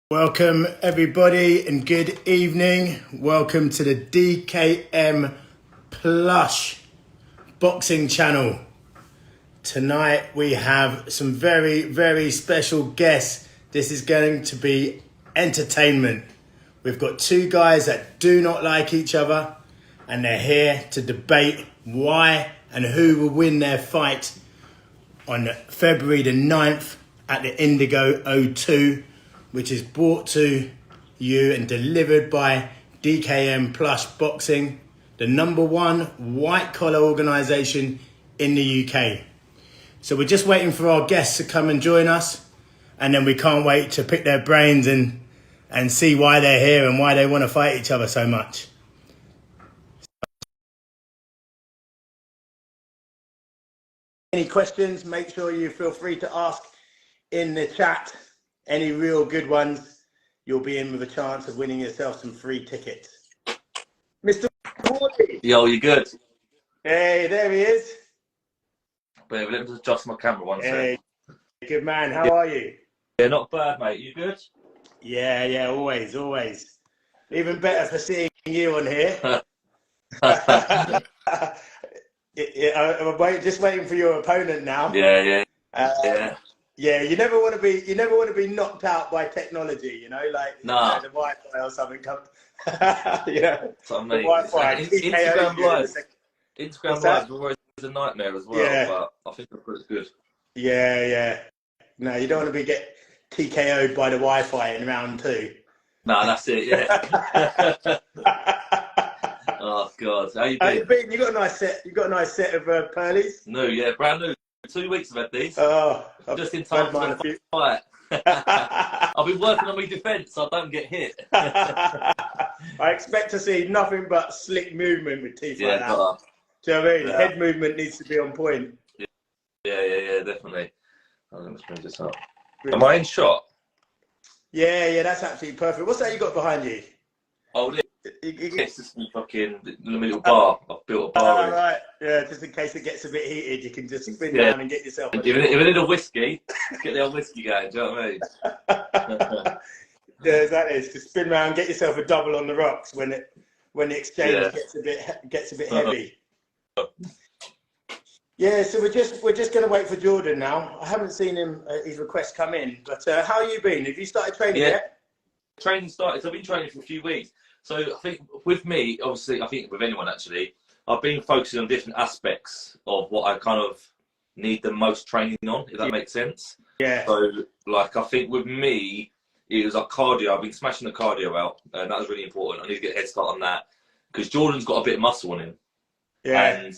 Welcome everybody and good evening. Welcome to the DKM Plush boxing channel. Tonight we have some very special guests. This is going to be entertainment. We've got two guys that do not like each other and they're here to debate why and who will win their fight on February the 9th at the Indigo O2, which is brought to you and delivered by DKM Plush Boxing, the #1 white-collar organisation in the UK. So we're just waiting for our guests to come and join us, and then we can't wait to pick their brains and see why they're here and why they want to fight each other so much. Any questions, make sure you feel free to ask in the chat. Any real good ones, you'll be in with a chance of winning yourself some free tickets. Mr. Worley. Yo, you good? Hey, there he is. But let me just adjust my camera one second. Hey, good man. How are you? Yeah, not bad, mate. You good? Yeah, always. Even better for seeing you on here. I'm just waiting for your opponent now. Yeah. Yeah, you never want to be knocked out by technology, you know, like nah. the Wi-Fi or something comes. You know, So, the Wi-Fi. Instagram Live is always a nightmare as well. Yeah. But I think it's good. Yeah. No, you don't want to get TKO'd by the Wi-Fi in round 2. No, that's it. Yeah. Oh God, how you been? You got a nice set. You got a nice set of pearlies. No, yeah, brand new. 2 weeks I've had these. Oh, just in time for the fight. I've been working on my defence so I don't get hit. I expect to see nothing but slick movement with teeth like that. Do you know what I mean? Yeah. Head movement needs to be on point. Yeah, definitely. Let me bring this up. Am I in shot? Yeah, that's absolutely perfect. What's that you got behind you? Oh, it's just fucking little bar. I've built a bar. Right. Yeah, just in case it gets a bit heated, you can just spin down and get yourself. If I need a whiskey, get the old whiskey going. Do you know what I mean? Yeah, exactly. It's to spin around, get yourself a double on the rocks when the exchange gets a bit heavy. Yeah, so we're just going to wait for Jordan now. I haven't seen him his request come in, but how you been? Have you started training yet? Training started. So I've been training for a few weeks. So I think with me, obviously, I think with anyone actually, I've been focusing on different aspects of what I kind of need the most training on, if that makes sense. Yeah. So like I think with me, it was like cardio. I've been smashing the cardio out, and that was really important. I need to get a head start on that because Jordan's got a bit of muscle on him. Yeah. And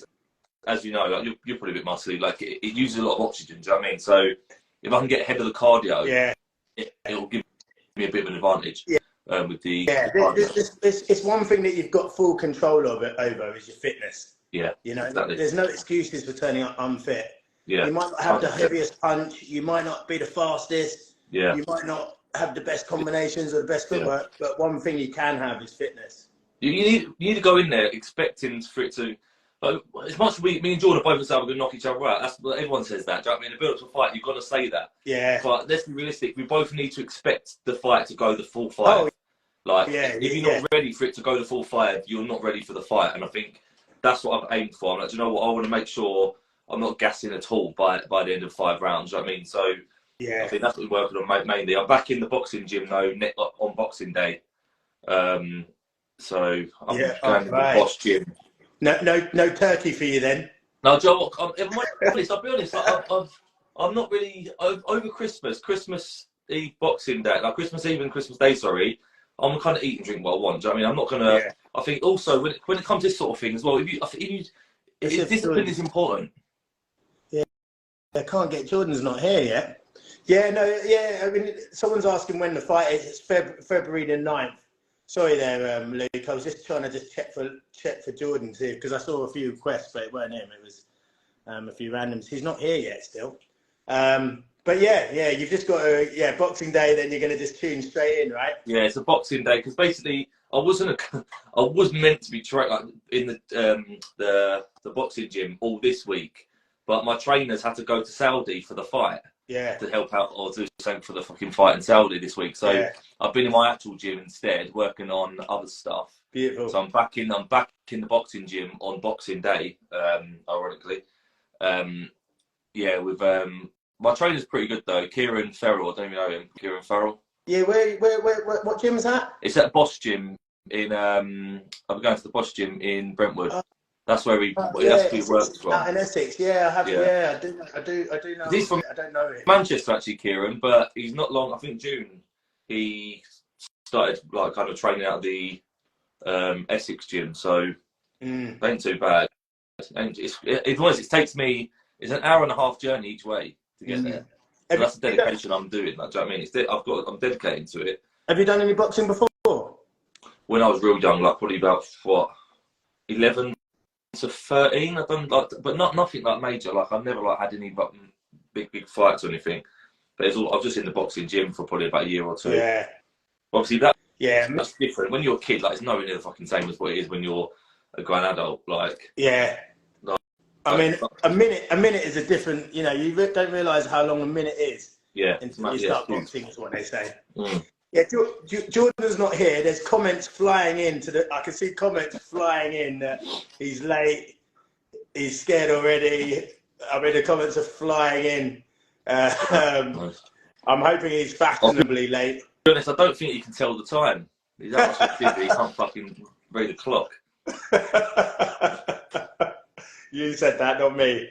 as you know, like you're probably a bit muscly. Like it uses a lot of oxygen. Do you know what I mean? So if I can get ahead of the cardio, it'll give me a bit of an advantage. Yeah. With the it's one thing that you've got full control of it over is your fitness. Yeah. You know, exactly. There's no excuses for turning up unfit. Yeah. You might not have the heaviest punch. You might not be the fastest. Yeah. You might not have the best combinations or the best footwork. But one thing you can have is fitness. You need to go in there expecting for it to. As much as me and Jordan both say we're going to knock each other out, that's what everyone says that. Do you know what I mean? In a build-up to a fight, you've got to say that. Yeah. But let's be realistic. We both need to expect the fight to go the full 5. If you're not ready for it to go the full 5, you're not ready for the fight. And I think that's what I've aimed for. I'm like, do you know what? I want to make sure I'm not gassing at all by the end of 5 rounds. Do you know what I mean? So I think that's what we're working on mainly. I'm back in the boxing gym though, on Boxing Day. So I'm going to the Bosch gym. No turkey for you then? No, Joe, I'll be honest. I'm not really over Christmas Eve, Boxing Day, like Christmas Eve and Christmas Day. Sorry, I'm kind of eat and drink what I want. Do you know what I mean? I'm not gonna. Yeah. I think also when it comes to this sort of thing as well, if discipline is important. Yeah, I can't get Jordan's not here yet. I mean, someone's asking when the fight is. It's February the 9th. Sorry there, Luke. I was just trying to check for Jordan too, because I saw a few requests, but it weren't him. It was a few randoms. He's not here yet still. But you've just got to Boxing Day. Then you're going to just tune straight in, right? Yeah, it's a Boxing Day because basically I was meant to be in the boxing gym all this week, but my trainers had to go to Saudi for the fight. to help out or do something for the fucking fight in Saudi this week. So I've been in my actual gym instead, working on other stuff. Beautiful. So I'm back in the boxing gym on Boxing Day, ironically. With my trainer's pretty good though. Kieran Farrell, I don't even know him. Kieran Farrell. Yeah, where what gym is that? It's at Bosch Gym in I'm going to the Bosch Gym in Brentwood. That's where he that's where he works from. Out in Essex, I do know. He's from I don't know it. Manchester actually, Kieran, but he's not long. I think June he started like kind of training out of the Essex gym, so ain't too bad. And it takes me. It's an hour and a half journey each way to get there. So that's the dedication I'm doing. Like, do you know what I mean? I'm dedicated to it. Have you done any boxing before? When I was real young, like probably about 11 to 13. I've done but nothing like major. Like I've never had any big fights or anything. But I was just in the boxing gym for probably about a year or two. Yeah. Obviously that's different. When you're a kid, like it's nowhere near the fucking same as what it is when you're a grown adult. Like I mean, a minute is a different. You know, you don't realise how long a minute is. Yeah. Until you start boxing, is what they say. Yeah, Jordan's not here. There's comments flying in I can see comments flying in that he's late, he's scared already. I mean, the comments are flying in. Nice. I'm hoping he's fashionably late. To be honest, I don't think he can tell the time. He's that much busy, he can't fucking read the clock. You said that, not me.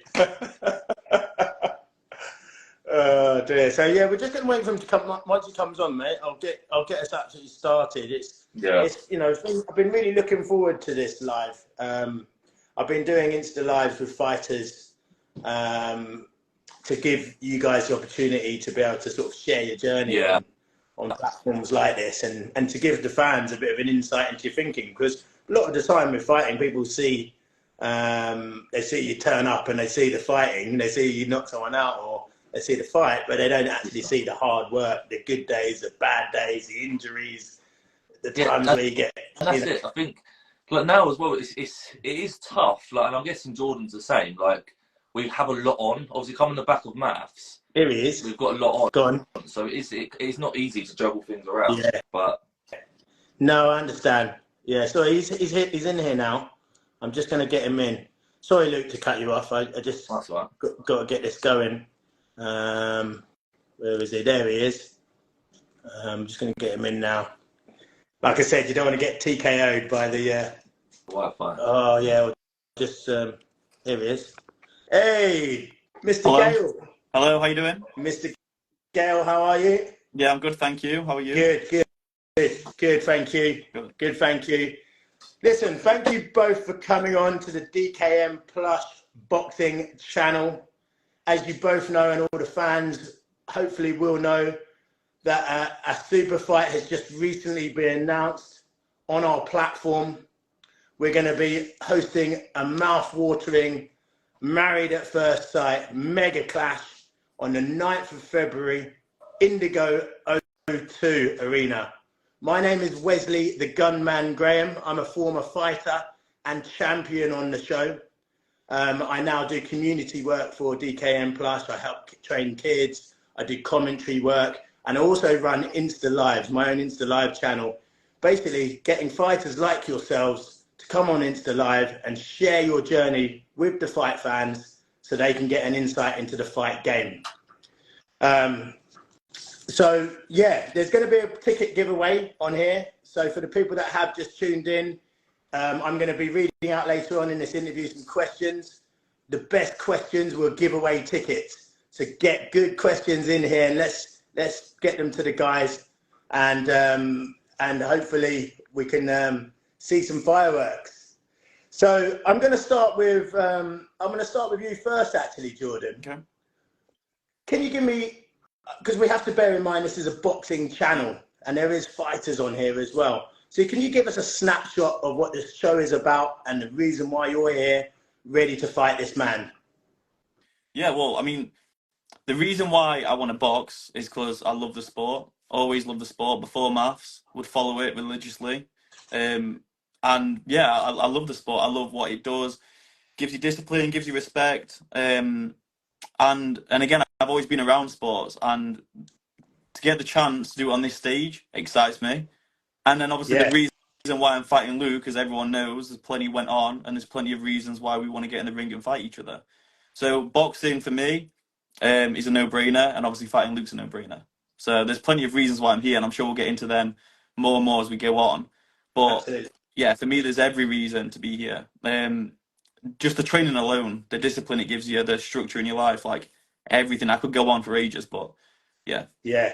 Oh dear. So yeah, we're just gonna wait for him to come. Once he comes on, mate, I'll get us absolutely started. It's I've been really looking forward to this live. I've been doing Insta lives with fighters to give you guys the opportunity to be able to sort of share your journey on platforms like this, and to give the fans a bit of an insight into your thinking, because a lot of the time with fighting, people see they see you turn up and they see the fighting, they see you knock someone out, or they see the fight, but they don't actually see the hard work, the good days, the bad days, the injuries, the times where you get. And that's it. I think like now as well, it is tough. Like, and I'm guessing Jordan's the same. Like we have a lot on. Obviously, coming on the back of maths. Here he is. We've got a lot on. Go on. So it's not easy to juggle things around. Yeah. But no, I understand. Yeah. So he's in here now. I'm just going to get him in. Sorry, Luke, to cut you off. I just that's right. got to get this going. Where is he? There he is. I'm just going to get him in now. Like I said, you don't want to get TKO'd by the Wi-Fi. Oh yeah, well, just here he is. Hey, Mr. Hello. Gayle. Hello, how you doing? Mr. Gayle, how are you? Yeah, I'm good, thank you. How are you? Good, thank you. Good, thank you. Listen, thank you both for coming on to the DKM Plush boxing channel. As you both know, and all the fans hopefully will know, that a super fight has just recently been announced on our platform. We're going to be hosting a mouth-watering, married at first sight mega clash on the 9th of February, Indigo O2 Arena. My name is Wesley the Gunman Graham. I'm a former fighter and champion on the show. I now do community work for DKM Plush. I help train kids. I do commentary work, and I also run Insta Lives, my own Insta Live channel, basically getting fighters like yourselves to come on Insta Live and share your journey with the fight fans so they can get an insight into the fight game. So yeah, there's going to be a ticket giveaway on here. So for the people that have just tuned in, I'm going to be reading out later on in this interview some questions. The best questions will give away tickets. So get good questions in here, and let's get them to the guys, and hopefully we can see some fireworks. So I'm going to start with you first, actually, Jordan. Okay. Can you give me, because we have to bear in mind this is a boxing channel and there is fighters on here as well. So can you give us a snapshot of what this show is about and the reason why you're here, ready to fight this man? Yeah, well, I mean, the reason why I want to box is because I love the sport. Always loved the sport. Before maths, would follow it religiously. And yeah, I love the sport. I love what it does. Gives you discipline, gives you respect. And again, I've always been around sports, and to get the chance to do it on this stage excites me. And then obviously the reason why I'm fighting Luke, as everyone knows, there's plenty went on, and there's plenty of reasons why we want to get in the ring and fight each other. So boxing for me is a no-brainer, and obviously fighting Luke's a no-brainer. So there's plenty of reasons why I'm here, and I'm sure we'll get into them more and more as we go on. But absolutely. Yeah, for me, there's every reason to be here. Just the training alone, the discipline it gives you, the structure in your life, like everything. I could go on for ages, but yeah. Yeah.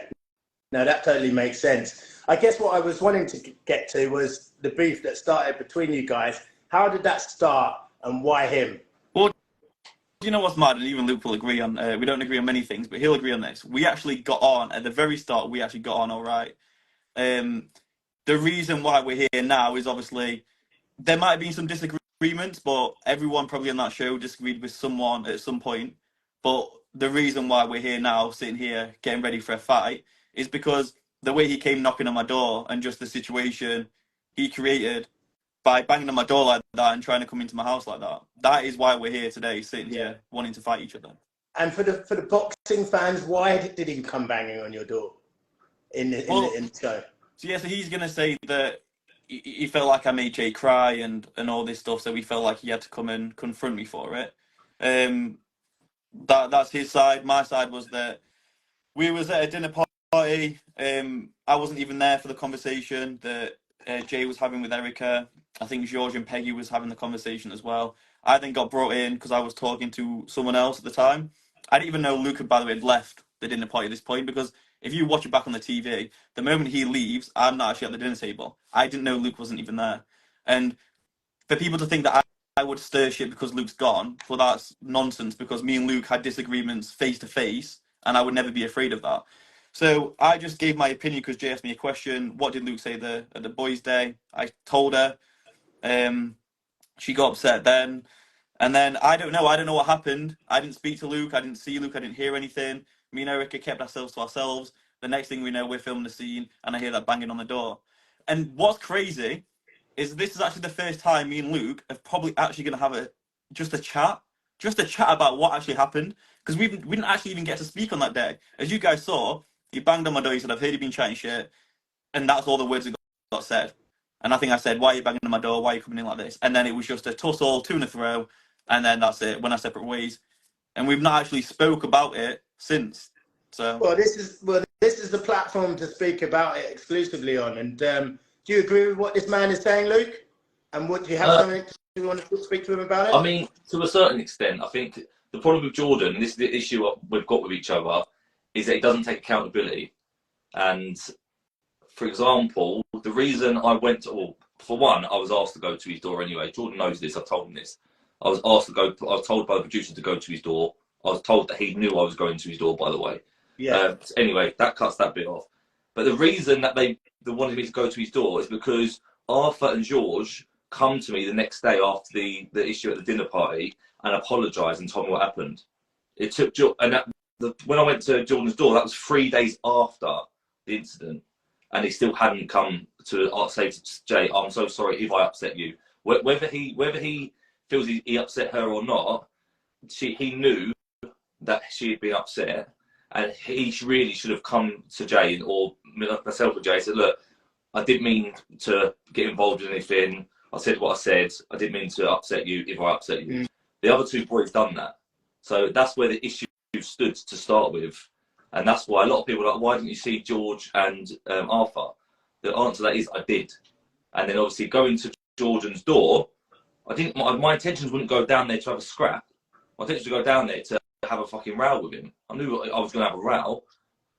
No, that totally makes sense. I guess what I was wanting to get to was the beef that started between you guys. How did that start, and why him? Well, you know what's mad, and even Luke will agree on, we don't agree on many things, but he'll agree on this. We actually got on, at the very start, we actually got on all right. The reason why we're here now is obviously, there might have been some disagreements, but everyone probably on that show disagreed with someone at some point. But the reason why we're here now, sitting here, getting ready for a fight, is because the way he came knocking on my door and just the situation he created by banging on my door like that and trying to come into my house like that. That is why we're here today, sitting here, wanting to fight each other. And for the boxing fans, why did he come banging on your door in the show? So yeah, so he's going to say that he felt like I made Jay cry and all this stuff, so he felt like he had to come and confront me for it. That's his side. My side was that we was at a dinner party. I wasn't even there for the conversation that Jay was having with Erica. I think George and Peggy was having the conversation as well. I then got brought in because I was talking to someone else at the time. I didn't even know Luke, by the way, had left the dinner party at this point, because if you watch it back on the TV, the moment he leaves, I'm not actually at the dinner table. I didn't know Luke wasn't even there. And for people to think that I would stir shit because Luke's gone, well, that's nonsense, because me and Luke had disagreements face to face, and I would never be afraid of that. So I just gave my opinion because Jay asked me a question. What did Luke say at the boys' day? I told her. She got upset then. And then I don't know what happened. I didn't speak to Luke. I didn't see Luke. I didn't hear anything. Me and Erica kept ourselves to ourselves. The next thing we know, we're filming the scene, and I hear that banging on the door. And what's crazy is this is actually the first time me and Luke are probably actually going to have just a chat about what actually happened, because we didn't actually even get to speak on that day. As you guys saw, he banged on my door. He said, "I've heard you've been chatting shit," and that's all the words that got said. And I think I said, "Why are you banging on my door? Why are you coming in like this?" And then it was just a tussle, two in a throw, and then that's it. Went our separate ways, and we've not actually spoke about it since. So this is the platform to speak about it exclusively on. And do you agree with what this man is saying, Luke? And do you have something you want to speak to him about it? I mean, to a certain extent, I think the problem with Jordan, and this is the issue we've got with each other, is that he doesn't take accountability. And for example, the reason I went to, well, for one, I was asked to go to his door anyway. Jordan knows this. I've told him this. I was asked to go. I was told by the producer to go to his door. I was told that he knew I was going to his door, by the way. Yeah. Anyway, that cuts that bit off. But the reason that they wanted me to go to his door is because Arthur and George come to me the next day after the issue at the dinner party and apologised and told me what happened. It took when I went to Jordan's door, that was 3 days after the incident, and he still hadn't come to say to Jay, "I'm so sorry if I upset you." Whether he feels he upset her or not, he knew that she had been upset, and he really should have come to Jay, or myself or Jay, and said, "Look, I didn't mean to get involved in anything. I said what I said. I didn't mean to upset you if I upset you." The other two boys done that. So that's where the issue stood to start with. And that's why a lot of people are like, "Why didn't you see George and Arthur?" The answer to that is I did. And then obviously going to Jordan's door, I didn't. My intentions wouldn't go down there to have a scrap. My intention was to go down there to have a fucking row with him. I knew I was going to have a row.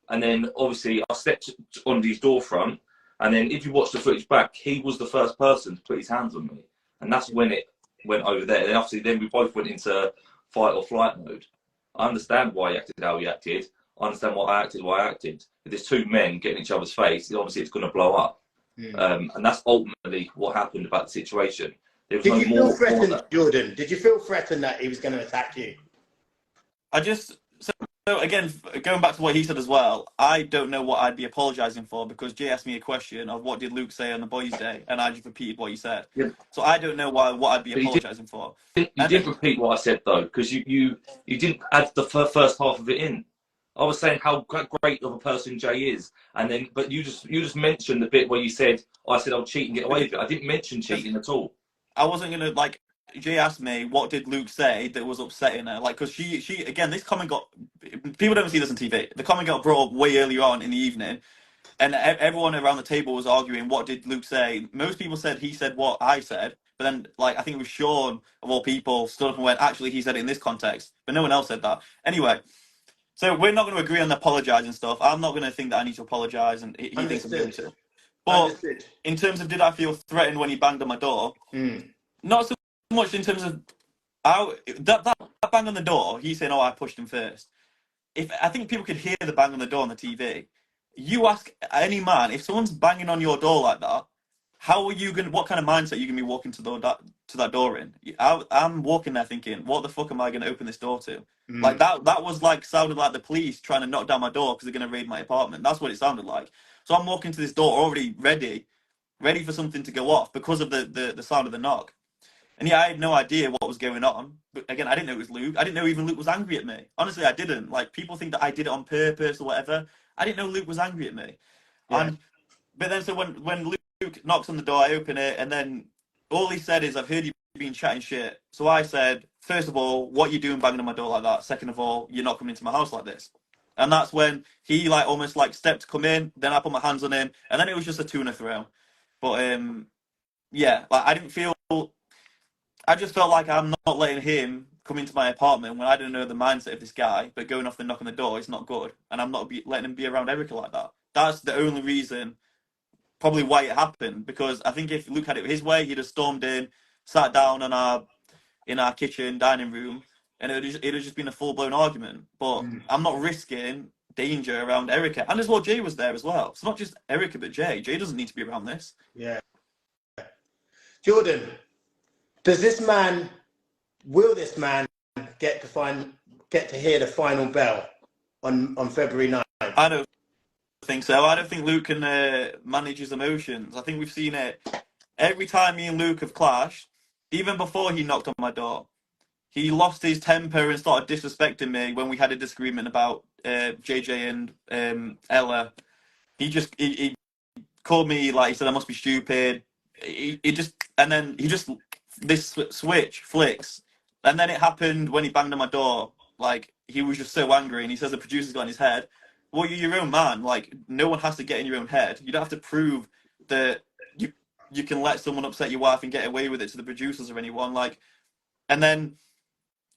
And then obviously I stepped on his door front. And then if you watch the footage back, he was the first person to put his hands on me. And that's when it went over there. And obviously then we both went into fight or flight mode. I understand why he acted how he acted. I understand why I acted. If there's two men getting each other's face, obviously it's going to blow up. And that's ultimately what happened about the situation. There was Did you feel threatened, Jordan? Did you feel threatened that he was going to attack you? So again, going back to what he said as well, I don't know what I'd be apologising for, because Jay asked me a question of what did Luke say on the boys' day, and I just repeated what he said. Yep. So I don't know what I'd be apologising for. You didn't repeat what I said though, because you didn't add the first half of it in. I was saying how great of a person Jay is, and then but you just mentioned the bit where you said I said I'll cheat and get away with it. I didn't mention cheating at all. I wasn't gonna like. Jay asked me what did Luke say that was upsetting her, like because she again this comment got people don't see this on TV. The comment got brought up way earlier on in the evening, and everyone around the table was arguing what did Luke say. Most people said he said what I said, but then like I think it was Sean of all people stood up and went actually he said it in this context, but no one else said that. Anyway, so we're not going to agree on the apologise and stuff. I'm not going to think that I need to apologise, and he thinks I'm going to. But in terms of did I feel threatened when he banged on my door? Not so much in terms of that bang on the door. He's saying, "Oh, I pushed him first." If I think people could hear the bang on the door on the TV. You ask any man if someone's banging on your door like that, how are you going? What kind of mindset are you going to be walking to that door in? I'm walking there thinking, what the fuck am I going to open this door to? Like that was like sounded like the police trying to knock down my door because they're going to raid my apartment. That's what it sounded like. So I'm walking to this door already ready for something to go off because of the sound of the knock. And yeah, I had no idea what was going on. But again, I didn't know it was Luke. I didn't know even Luke was angry at me. Honestly, I didn't. Like people think that I did it on purpose or whatever. I didn't know Luke was angry at me. Yeah. But then so when Luke knocks on the door, I open it, and then all he said is, "I've heard you've been chatting shit." So I said, first of all, what are you doing banging on my door like that? Second of all, you're not coming into my house like this. And that's when he like almost like stepped to come in. Then I put my hands on him, and then it was just a tuna throw. But yeah, like I didn't feel. I just felt like I'm not letting him come into my apartment when I don't know the mindset of this guy, but going off and knocking the door is not good. And I'm not letting him be around Erica like that. That's the only reason, probably why it happened. Because I think if Luke had it his way, he'd have stormed in, sat down in our kitchen, dining room, and it'd have just been a full-blown argument. But I'm not risking danger around Erica. And as well, Jay was there as well. It's not just Erica, but Jay. Jay doesn't need to be around this. Yeah. Jordan, will this man get to hear the final bell on February 9th? I don't think so. I don't think Luke can manage his emotions. I think we've seen it every time me and Luke have clashed. Even before he knocked on my door, he lost his temper and started disrespecting me when we had a disagreement about JJ and Ella. He called me, like, he said I must be stupid. This switch flicks, and then it happened when he banged on my door. Like, he was just so angry, and he says the producer's got in his head. Well, you're your own man. Like, no one has to get in your own head. You don't have to prove that you can let someone upset your wife and get away with it to the producers or anyone. Like, and then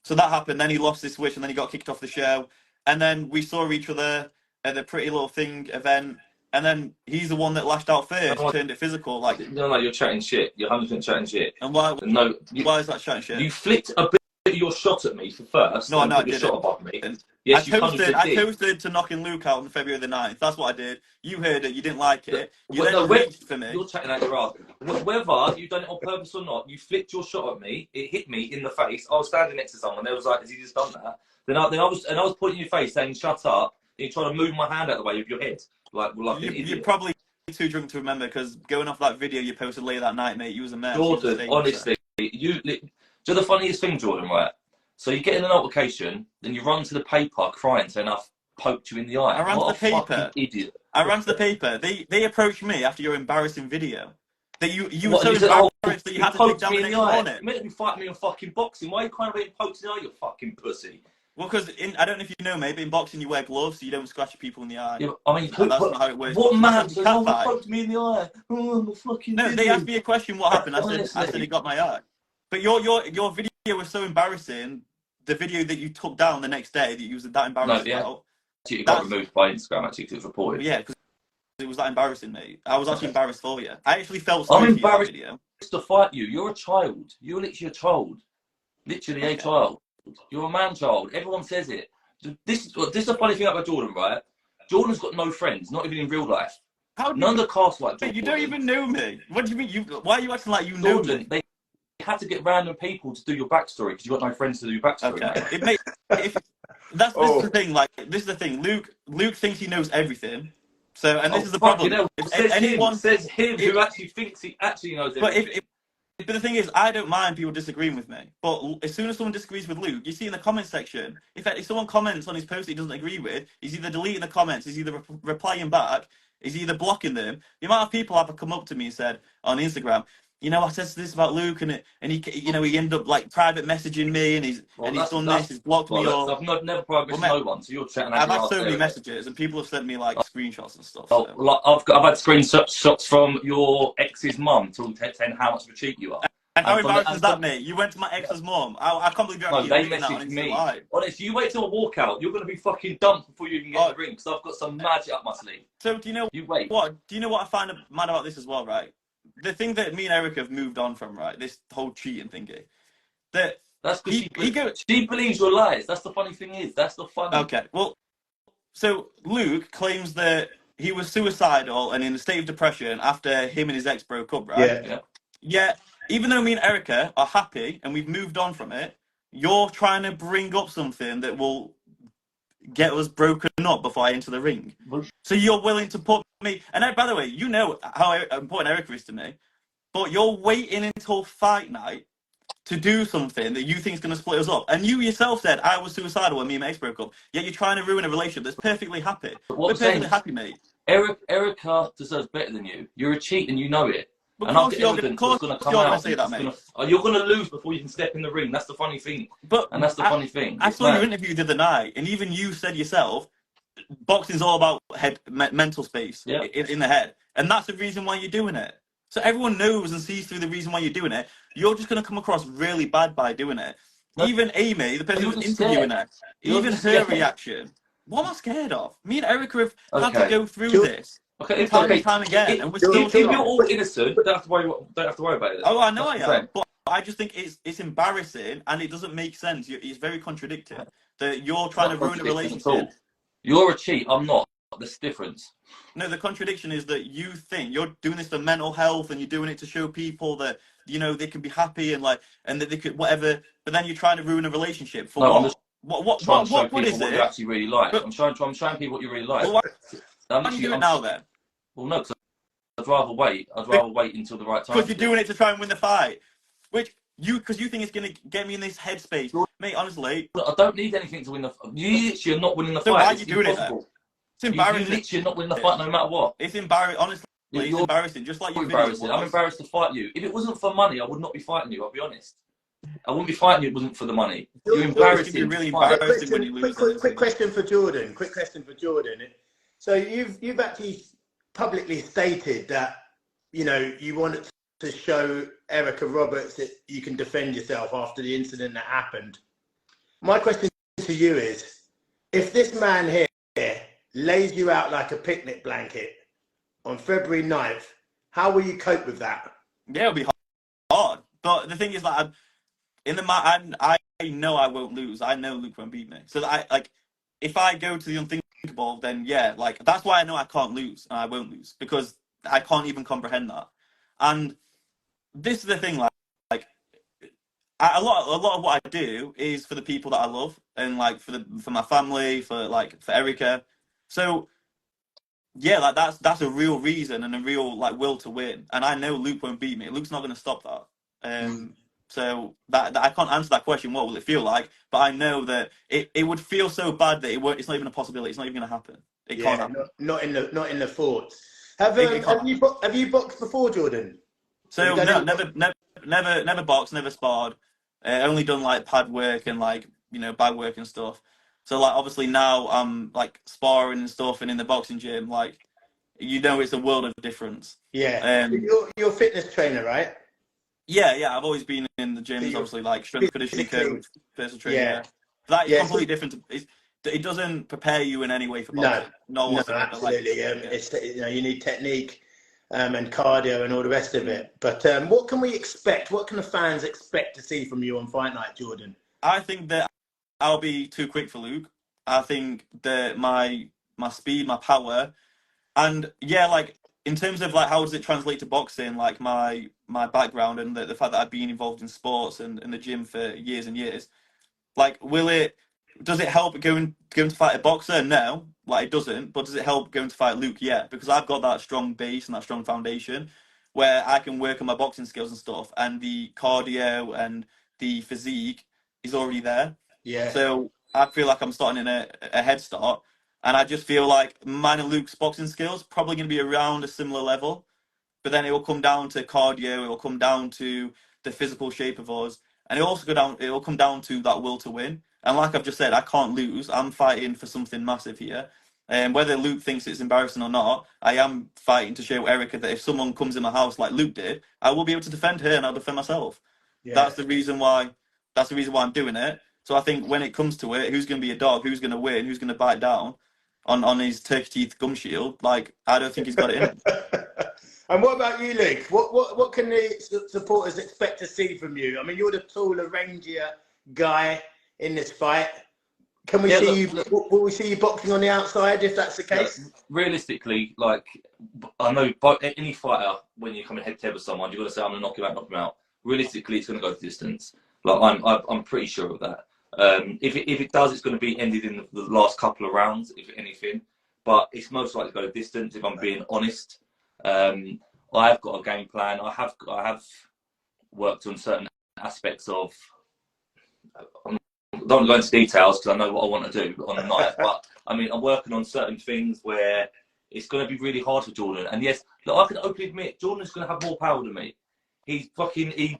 so that happened. Then he lost his switch, and then he got kicked off the show. And then we saw each other at the Pretty Little Thing event. And then he's the one that lashed out first, turned it physical. Like, no, you're chatting shit. You're 100% chatting shit. And why? No, why is that chatting shit? You flicked a bit of your shot at me for first. No, I didn't. Your shot above me. Yes, I toasted to knocking Luke out on February the 9th. That's what I did. You heard it. You didn't like it. You then reached for me. You're chatting out your ass. Whether you've done it on purpose or not, you flicked your shot at me. It hit me in the face. I was standing next to someone. They was like, "Has he just done that?" Then I was pointing your face, saying, "Shut up." And you trying to move my hand out of the way with your head, like an idiot. You're probably too drunk to remember, because going off that video you posted later that night, mate, you was a mess. Jordan, honestly, so the funniest thing, Jordan, right? So you get in an altercation, then you run to the paper crying, saying, "I've poked you in the eye." I ran to the paper. Idiot. I ran to the paper. They approached me after your embarrassing video. That you were so embarrassed that you had to take down the next morning. You meant to be fighting me in fucking boxing. Why are you crying about getting poked in the eye, you fucking pussy? Well, because I don't know if you know, maybe in boxing you wear gloves so you don't scratch people in the eye. Yeah, I mean, that's not how it works. What man says, "Oh, they poked me in the eye"? Oh, I'm a fucking No, idiot. they asked me a question. What happened? I said it got my eye. But your video was so embarrassing. The video that you took down the next day that you was that embarrassed about. It got removed by Instagram actually because it was reported. Yeah, because it was that embarrassing, mate. I was actually embarrassed for you. I actually felt sorry for you. I'm embarrassed to fight you. You're a child. You're literally a child. Literally a child. You're a man-child. Everyone says it. This is the funny thing about Jordan, right? Jordan's got no friends, not even in real life. None of the cast like Jordan. You don't even know me. What do you mean? Why are you acting like you know me? They had to get random people to do your backstory because you got no friends to do your backstory. Okay. This is the thing. Like, this is the thing. Luke thinks he knows everything. So, and this is the problem. Says him who actually thinks he actually knows everything. But the thing is, I don't mind people disagreeing with me. But as soon as someone disagrees with Luke, you see in the comment section, if someone comments on his post he doesn't agree with, he's either deleting the comments, he's either replying back, he's either blocking them. The amount of people have come up to me and said on Instagram, you know, I said this about Luke, and he, you know, he ended up like private messaging me, and he's done this, he's blocked me. Or I've never private messaged no one, so you're chatting. I've had so many messages, and people have sent me like screenshots and stuff. Oh, So. like I've had screenshots from your ex's mum telling how much of a cheat you are. And how embarrassing is that, mate? You went to my ex's mum. I can't believe you're actually they reading that on messaged me. Live. Honestly, you wait till a walkout, you're going to be fucking dumped before you even get in the ring, because I've got some magic up my sleeve. So do you know what? Do you know what I find mad about this as well, right? The thing that me and Eric have moved on from, right? This whole cheating thingy. That's because she believes your lies. That's the funny thing is. That's the funny. Okay, well, so Luke claims that he was suicidal and in a state of depression after him and his ex broke up, right? Yeah. Even though me and Erica are happy and we've moved on from it, you're trying to bring up something that will get us broken up before I enter the ring. So you're willing to put me... And by the way, you know how important Erica is to me, but you're waiting until fight night to do something that you think is going to split us up. And you yourself said I was suicidal when me and my ex broke up, yet you're trying to ruin a relationship that's perfectly happy. We're perfectly happy, mate. Erica deserves better than you. You're a cheat and you know it. And of course you're going to say that, mate. You're going to lose before you can step in the ring. That's the funny thing. And that's the funny thing. I saw your interview the other night, and even you said yourself, boxing's all about mental space in the head. And that's the reason why you're doing it. So everyone knows and sees through the reason why you're doing it. You're just going to come across really bad by doing it. Even Amy, the person who's interviewing her, even her reaction. What am I scared of? Me and Erica have had to go through this. Time and time again, and we're still. If you're all innocent, don't have to worry about it. Oh, I know I am, but I just think it's embarrassing and it doesn't make sense. It's very contradicting that you're trying to ruin a relationship. You're a cheat. I'm not. There's a difference. No, the contradiction is that you think you're doing this for mental health and you're doing it to show people that they can be happy and that they could whatever. But then you're trying to ruin a relationship for what? What is it? What you actually really like. I'm showing people what you really like. Well, why don't you do it now then? Well, no, because I'd rather wait. I'd rather wait until the right time. Because you're doing it to try and win the fight, because you think it's going to get me in this headspace, mate. Honestly, I don't need anything to win the. You literally are not winning the fight. So why are you doing it then? It's embarrassing. You literally are not winning the fight no matter what. It's embarrassing. Honestly, it's embarrassing. Just like you. I'm embarrassed to fight you. If it wasn't for money, I would not be fighting you. I'll be honest. I wouldn't be fighting you if it wasn't for the money. You're embarrassing. You're really embarrassing when you lose. Quick question for Jordan. So you've actually publicly stated that you wanted to show Erica Roberts that you can defend yourself after the incident that happened. My question to you is, if this man here lays you out like a picnic blanket on February 9th, how will you cope with that? Yeah, it'll be hard. But the thing is that I know I won't lose. I know Luke won't beat me. So if I go to the unthinkable, then that's why I know I can't lose and I won't lose, because I can't even comprehend that. And this is the thing, a lot of what I do is for the people that I love and for my family, for Erica. So yeah, that's a real reason and a real will to win. And I know Luke won't beat me. Luke's not going to stop that. So that I can't answer that question. What will it feel like? But I know that it would feel so bad that it's not even a possibility. It's not even going to happen. It can't happen. Not in the thoughts. Have you boxed before, Jordan? So no, never boxed, never sparred. Only done pad work and bag work and stuff. So obviously now I'm sparring and stuff, and in the boxing gym, it's a world of difference. Yeah. You're a fitness trainer, right? Yeah. I've always been in the gyms, obviously strength conditioning coach, personal trainer. Yeah. That is completely different. It doesn't prepare you in any way for boxing. No, absolutely. It's you need technique and cardio and all the rest of it. But what can we expect? What can the fans expect to see from you on Fight Night, Jordan? I think that I'll be too quick for Luke. I think that my speed, my power, and in terms of how does it translate to boxing, my background and the fact that I've been involved in sports and in the gym for years and years, does it help going to fight a boxer? No, it doesn't. But does it help going to fight Luke? Yeah, because I've got that strong base and that strong foundation. where I can work on my boxing skills and stuff, and the cardio and the physique is already there. Yeah. So I feel like I'm starting in a head start, and I just feel like mine and Luke's boxing skills probably going to be around a similar level. But then it will come down to cardio. It will come down to the physical shape of us, and it will come down to that will to win. And like I've just said, I can't lose. I'm fighting for something massive here. And whether Luke thinks it's embarrassing or not, I am fighting to show Erica that if someone comes in my house like Luke did, I will be able to defend her and I'll defend myself. Yeah. That's the reason why. That's the reason why I'm doing it. So I think when it comes to it, who's going to be a dog? Who's going to win? Who's going to bite down on his turkey teeth gum shield? Like, I don't think he's got it in him. And what about you, Luke? What can the supporters expect to see from you? I mean, you're the taller, rangier guy in this fight. Can we see you? Will we see you boxing on the outside if that's the case? Realistically, like, I know any fighter, when you come in head to head with someone, you've got to say, I'm going to knock him out. Realistically, it's going to go the distance. Like, I'm pretty sure of that. If it does, it's going to be ended in the last couple of rounds, if anything. But it's most likely to go the distance, if I'm being honest. I've got a game plan. I have worked on certain aspects of. I don't go into details because I know what I want to do on the night. But I mean, I'm working on certain things where it's going to be really hard for Jordan. And yes, look, I can openly admit Jordan's going to have more power than me. He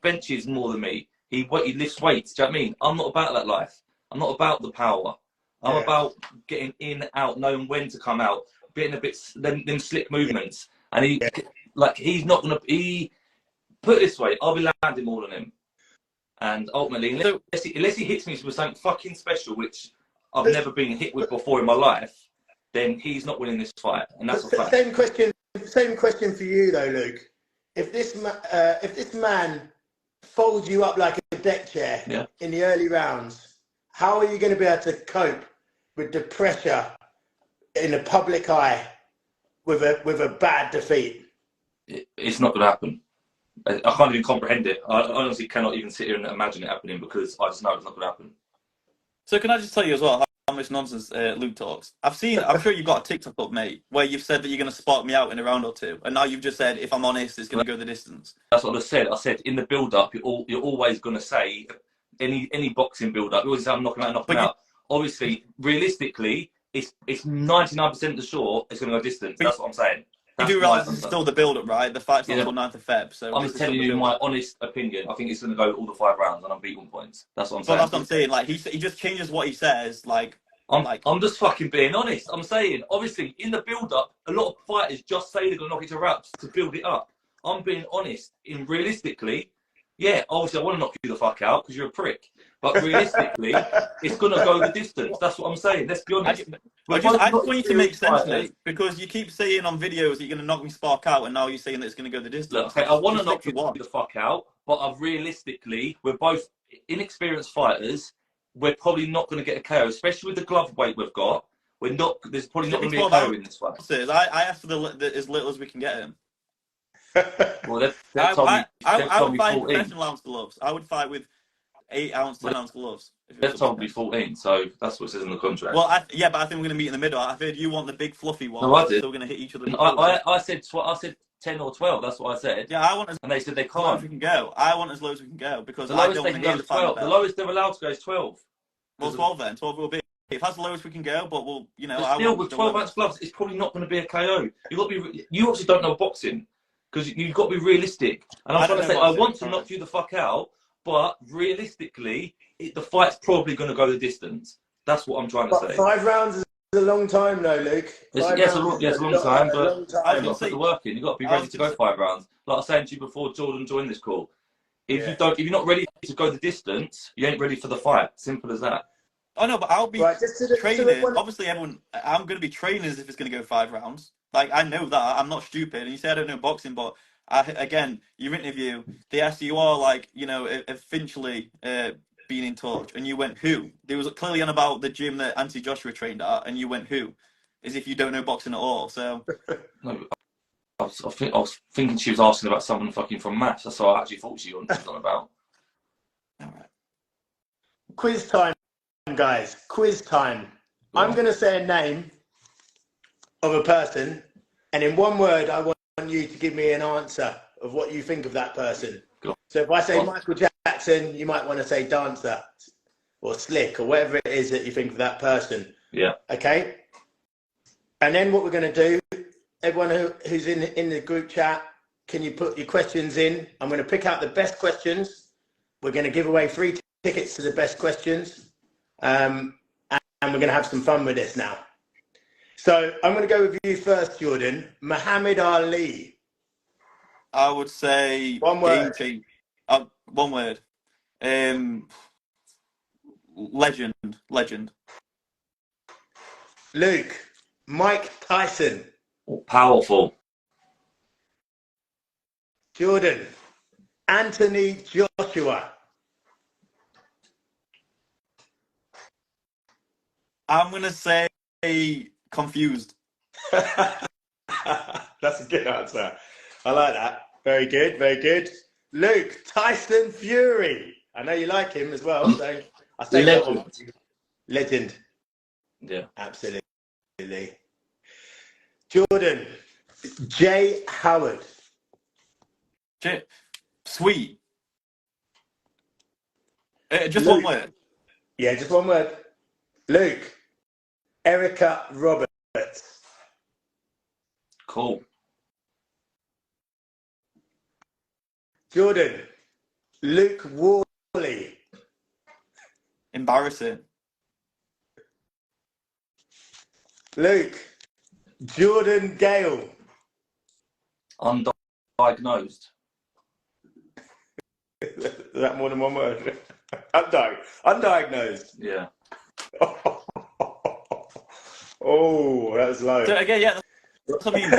benches more than me. He lifts weights. Do you know what I mean? I'm not about that life. I'm not about the power. I'm about getting in, out, knowing when to come out, getting a bit them slick movements. And he's not going to be. Put it this way, I'll be landing more than him. And ultimately, unless he hits me with something fucking special, which I've never been hit with before in my life, then he's not winning this fight. And that's a fact. Same question for you though, Luke. If this man folds you up like a deck chair in the early rounds, how are you going to be able to cope with the pressure in the public eye with a bad defeat? It's not going to happen. I can't even comprehend it. I honestly cannot even sit here and imagine it happening because I just know it's not going to happen. So can I just tell you as well how much nonsense Luke talks? I'm sure you've got a TikTok up, mate, where you've said that you're going to spark me out in a round or two, and now you've just said, if I'm honest, it's going to go the distance. That's what I said. I said in the build-up, you're always going to say any boxing build-up. You always say I'm knocking out. Obviously, realistically, it's 99% sure it's going to go distance. That's what I'm saying. You do realise it's still the build-up, right? The fight's not until 9th of Feb. So I'm just telling you my honest opinion. I think it's going to go all the 5 rounds and I'm beating points. That's what I'm saying. Well, that's what I'm saying. Like, he just changes what he says. Like, I'm just fucking being honest. I'm saying, obviously, in the build-up, a lot of fighters just say they're going to knock it to wraps to build it up. I'm being honest. Realistically, yeah, obviously I want to knock you the fuck out because you're a prick. But realistically, it's going to go the distance. That's what I'm saying. Let's be honest. I just want you to make sense, mate, because you keep saying on videos that you're going to knock me spark out, and now you're saying that it's going to go the distance. Look, okay, I want to knock you the fuck out, but realistically, we're both inexperienced fighters. We're probably not going to get a KO, especially with the glove weight we've got. There's probably not going to be a KO in this fight. I asked for as little as we can get him. Well, they've told me I would fight professional ounce gloves. I would fight with 8-ounce, 10-ounce gloves. They've told me 14, so that's what it says in the contract. Well, but I think we're going to meet in the middle. I heard you want the big fluffy one. No, I did. So we're going to hit each other. I said 10 or 12. That's what I said. Yeah, I want and they said they can't. Low as we can go. I want as low as we can go because the lowest they can go is 12. The lowest they're allowed to go is 12. Well, 12 then. 12 will be. If that's the lowest we can go, but we'll, still with 12-ounce gloves, it's probably not going to be a KO. You obviously don't know boxing because you've got to be realistic. And I'm trying to say I want to knock you the fuck out, but realistically, the fight's probably going to go the distance. That's what I'm trying to say. 5 rounds is a long time, though, Luke. It's a long time, but you've got to put the work in. You've got to be ready to go 5 rounds. Like I was saying to you before Jordan joined this call, if you're not ready to go the distance, you ain't ready for the fight. Simple as that. Oh no, but I'll be training. Obviously, I'm going to be training as if it's going to go 5 rounds. Like, I know that. I'm not stupid. And you say I don't know boxing, but again, your interview, they asked you all, like, eventually being in touch, and you went, who? There was clearly on about the gym that Anthony Joshua trained at, and you went, who? As if you don't know boxing at all. So, no, I was thinking she was asking about someone fucking from maths. That's what I actually thought she was on about. All right. Quiz time, guys. Quiz time. I'm going to say a name of a person, and in one word, I want you to give me an answer. of what you think of that person. Go So if I say on. Michael Jackson, you might want to say dancer or slick or whatever it is that you think of that person. Yeah. Okay. And then what we're going to do, everyone who's in the group chat, can you put your questions in? I'm going to pick out the best questions. We're going to give away 3 tickets to the best questions. And we're going to have some fun with this now. So I'm going to go with you first, Jordan. Muhammad Ali. I would say One word. game change. One word. Legend. Luke. Mike Tyson. Powerful. Jordan. Anthony Joshua. I'm gonna say confused. That's a good answer. I like that. Very good, very good. Luke, Tyson Fury. I know you like him as well, so I say Legend. Legend. Yeah. Absolutely. Jordan, Jay Howard. Sweet. Just Luke. one word. Yeah, just one word. Luke, Erica Roberts. Cool. Jordan, Luke Worley. Embarrassing. Luke, Jordan Gayle. Undiagnosed. Is that more than one word? Undiagnosed. Yeah. Oh, that was low. So again, yeah, that's what I mean.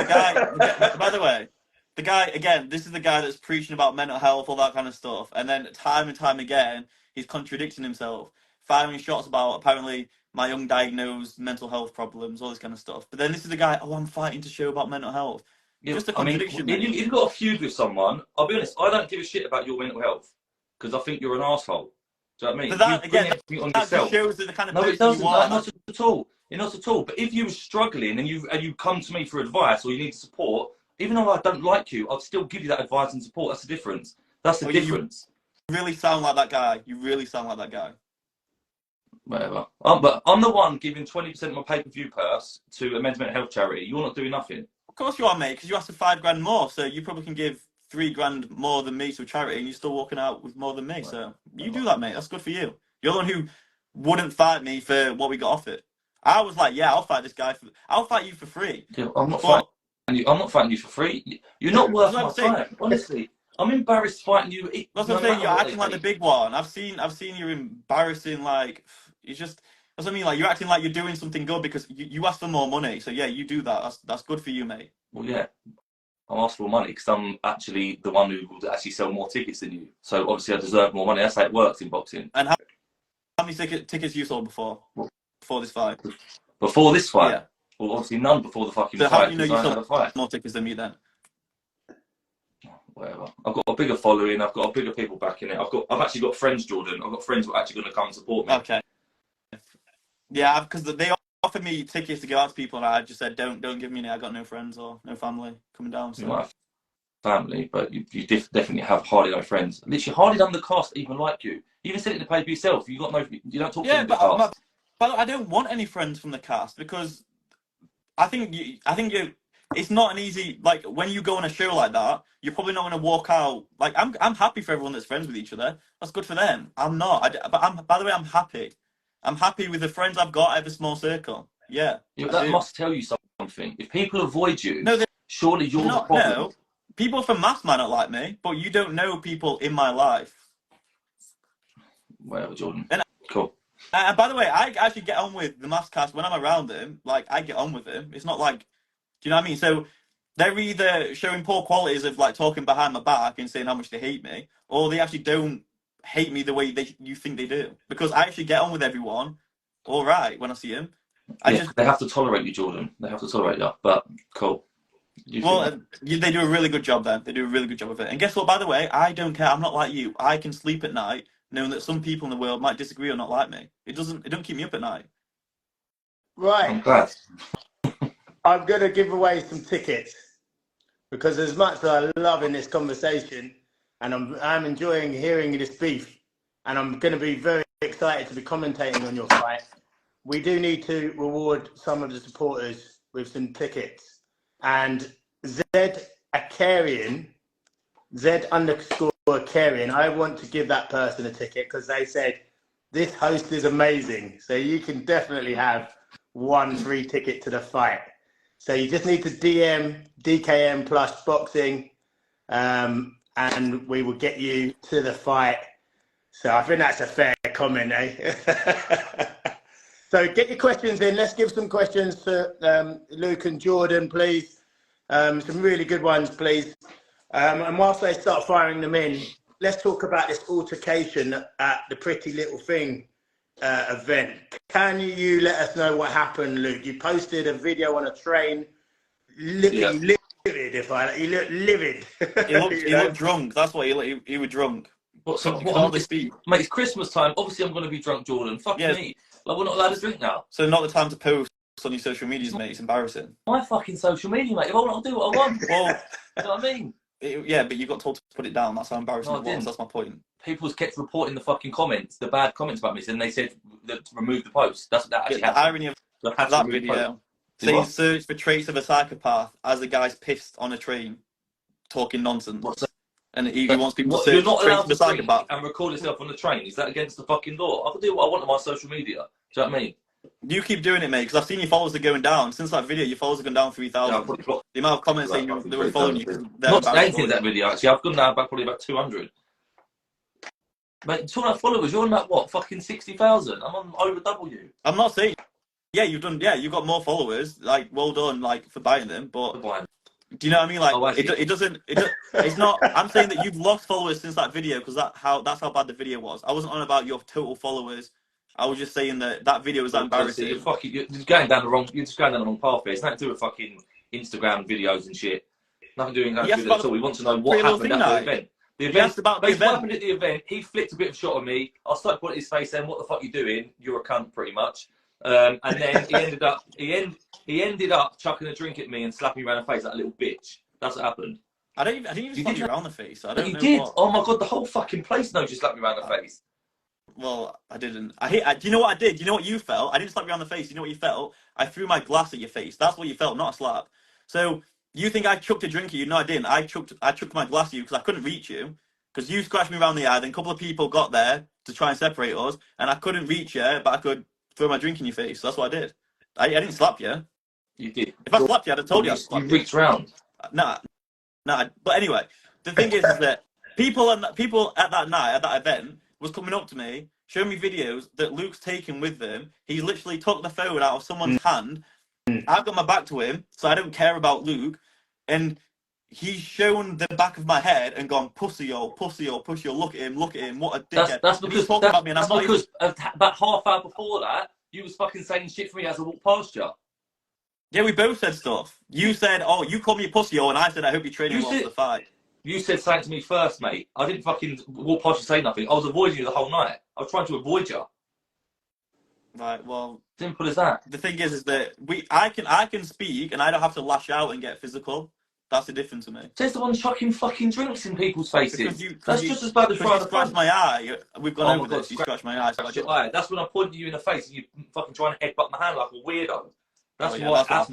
By the way, the guy, again, this is the guy that's preaching about mental health, all that kind of stuff. And then time and time again, he's contradicting himself, firing shots about apparently my undiagnosed mental health problems, all this kind of stuff. But then this is the guy, I'm fighting to show about mental health. Yeah, Just a contradiction. if you've got a feud with someone, I'll be honest, I don't give a shit about your mental health because I think you're an asshole. Do you know what I mean? But that, you again, everything on that yourself. just shows that the kind of No, person it doesn't. you are. Not at all. Not at all. But if you were struggling and you come to me for advice or you need support, even though I don't like you, I'll still give you that advice and support. That's the difference. That's the difference. You really sound like that guy. You really sound like that guy. Whatever. But I'm the one giving 20% of my pay-per-view purse to a mental health charity. You're not doing nothing. Of course you are, mate, because you asked for $5,000 more, so you probably can give $3,000 more than me to a charity, and you're still walking out with more than me. So you do that, mate. That's good for you. You're the one who wouldn't fight me for what we got offered. I was like, yeah, I'll fight this guy. I'll fight you for free. Yeah, I'm not fighting you. I'm not fighting you for free. You're not worth my time. Honestly, I'm embarrassed fighting you. That's what I'm saying. You're acting like the big one. I've seen you embarrassing. Like it's just. That's what I mean. Like you're acting like you're doing something good because you asked for more money. So yeah, you do that. That's good for you, mate. Well, yeah. I'm asked for money because I'm actually the one who will actually sell more tickets than you. So obviously I deserve more money. That's how it works in boxing. And how many tickets you sold before this fight? Before this fight? Yeah. Well, obviously none before the fucking so fight. How do you know you sold more tickets than me then? Whatever. I've got a bigger following. I've got a bigger people backing it. I've actually got friends, Jordan. I've got friends who are actually going to come and support me. Okay. Yeah, because they offered me tickets to give out to people, and I just said, don't give me any. I got no friends or no family coming down. So. You might have family, but you definitely have hardly no friends. Literally, hardly done the cast even like you. You even said it in the paper yourself. You don't talk to them in the cast. But I don't want any friends from the cast because I think it's not an easy, like when you go on a show like that, you're probably not going to walk out. Like I'm happy for everyone that's friends with each other. That's good for them. I'm not. By the way, I'm happy. I'm happy with the friends I've got. I have a small circle. Yeah. That must tell you something. If people avoid you, no, surely you're the problem. No, people from Mass might not like me, but you don't know people in my life. Whatever, Jordan. Cool. And by the way, I actually get on with the Mass cast when I'm around them. Like I get on with them. It's not like, do you know what I mean? So they're either showing poor qualities of like talking behind my back and saying how much they hate me, or they actually don't hate me the way you think they do. Because I actually get on with everyone, all right, when I see them. They have to tolerate you, Jordan. They have to tolerate you. But cool. They do a really good job then. They do a really good job of it. And guess what? By the way, I don't care. I'm not like you. I can sleep at night knowing that some people in the world might disagree or not like me. It don't keep me up at night. Right. I'm glad. I'm going to give away some tickets. because as much as I love in this conversation, and I'm enjoying hearing this beef, and I'm going to be very excited to be commentating on your fight, we do need to reward some of the supporters with some tickets. And Akarian, Z_Akarian, I want to give that person a ticket because they said this host is amazing. So you can definitely have one free ticket to the fight. So you just need to DM DKM Plush Boxing, and we will get you to the fight. So I think that's a fair comment, eh? So get your questions in. Let's give some questions to Luke and Jordan, please. Some really good ones, please. And whilst they start firing them in, let's talk about this altercation at the Pretty Little Thing event. Can you let us know what happened, Luke? You posted a video on a train, looking livid. You look livid. He looked drunk. That's what he was drunk. Mate, it's Christmas time. Obviously, I'm going to be drunk, Jordan. Fuck me. Like, we're not allowed to drink now. So not the time to post on your social medias, mate. It's embarrassing. My fucking social media, mate. If I want to do what I want. Well, you know what I mean? Yeah, but you got told to put it down. That's how embarrassing it was. That's my point. People kept reporting the fucking comments, the bad comments about me, and they said to remove the post. That's what that actually happened. The irony of that video, saying search for traits of a psychopath as the guy's pissed on a train, talking nonsense. And he wants people to search for traits of a psychopath. And record yourself on the train. Is that against the fucking law? I can do what I want on my social media. Do you know what I mean? You keep doing it, mate, because I've seen your followers are going down. Since that video, your followers have gone down 3,000. The amount of comments saying they were following you. Not anything that video, actually. I've gone down probably about 200. Mate, 200 followers. You're on that, what, fucking 60,000? I'm on over double you. I'm not saying... Yeah, you've got more followers. Like, well done, like, for buying them, but... Do you know what I mean? Like, it's not... I'm saying that you've lost followers since that video, because that's how bad the video was. I wasn't on about your total followers. I was just saying that video was that embarrassing. You're just going down the wrong path here. It's nothing to do with fucking Instagram videos and shit. Nothing doing that at all. We want to know what happened at the event. The event about what happened at the event. He flicked a bit of a shot at me. I started putting his face saying, "What the fuck are you doing? You're a cunt," pretty much. And then he ended up chucking a drink at me and slapping me around the face like a little bitch. That's what happened. I didn't even slap you around the face. I don't know. You did. Oh my god, the whole fucking place knows you slapped me around the face. Well, I didn't. Do you know what I did? Do you know what you felt? I didn't slap you on the face. You know what you felt? I threw my glass at your face. That's what you felt, not a slap. So you think I chucked a drink at you? No, I didn't. I chucked my glass at you because I couldn't reach you. Because you scratched me around the eye. Then a couple of people got there to try and separate us, and I couldn't reach you, but I could throw my drink in your face. So that's what I did. I didn't slap you. You did. If I slapped you, I'd have told you I slapped you. You reached round. Nah. But anyway, the thing is that people at that night, at that event, was coming up to me, showing me videos that Luke's taken with them. He literally took the phone out of someone's hand. I've got my back to him, so I don't care about Luke. And he's shown the back of my head and gone, pussy, look at him, what a dickhead. That's because about half hour before that, you was fucking saying shit for me as I walked past you. Yeah, we both said stuff. You said, "Oh, you called me a pussy," and I said, "I hope you're training well for the fight." You said something to me first, mate. I didn't fucking walk past you say nothing. I was avoiding you the whole night. I was trying to avoid you. Right. Well, simple as that. The thing is that I can speak and I don't have to lash out and get physical. That's the difference to me. There's the one chucking fucking drinks in people's faces. That's just as bad as trying to scratch my eye. We've gone over this. You scratched my eye. That's when I pointed you in the face and you fucking trying to headbutt my hand like a weirdo. That's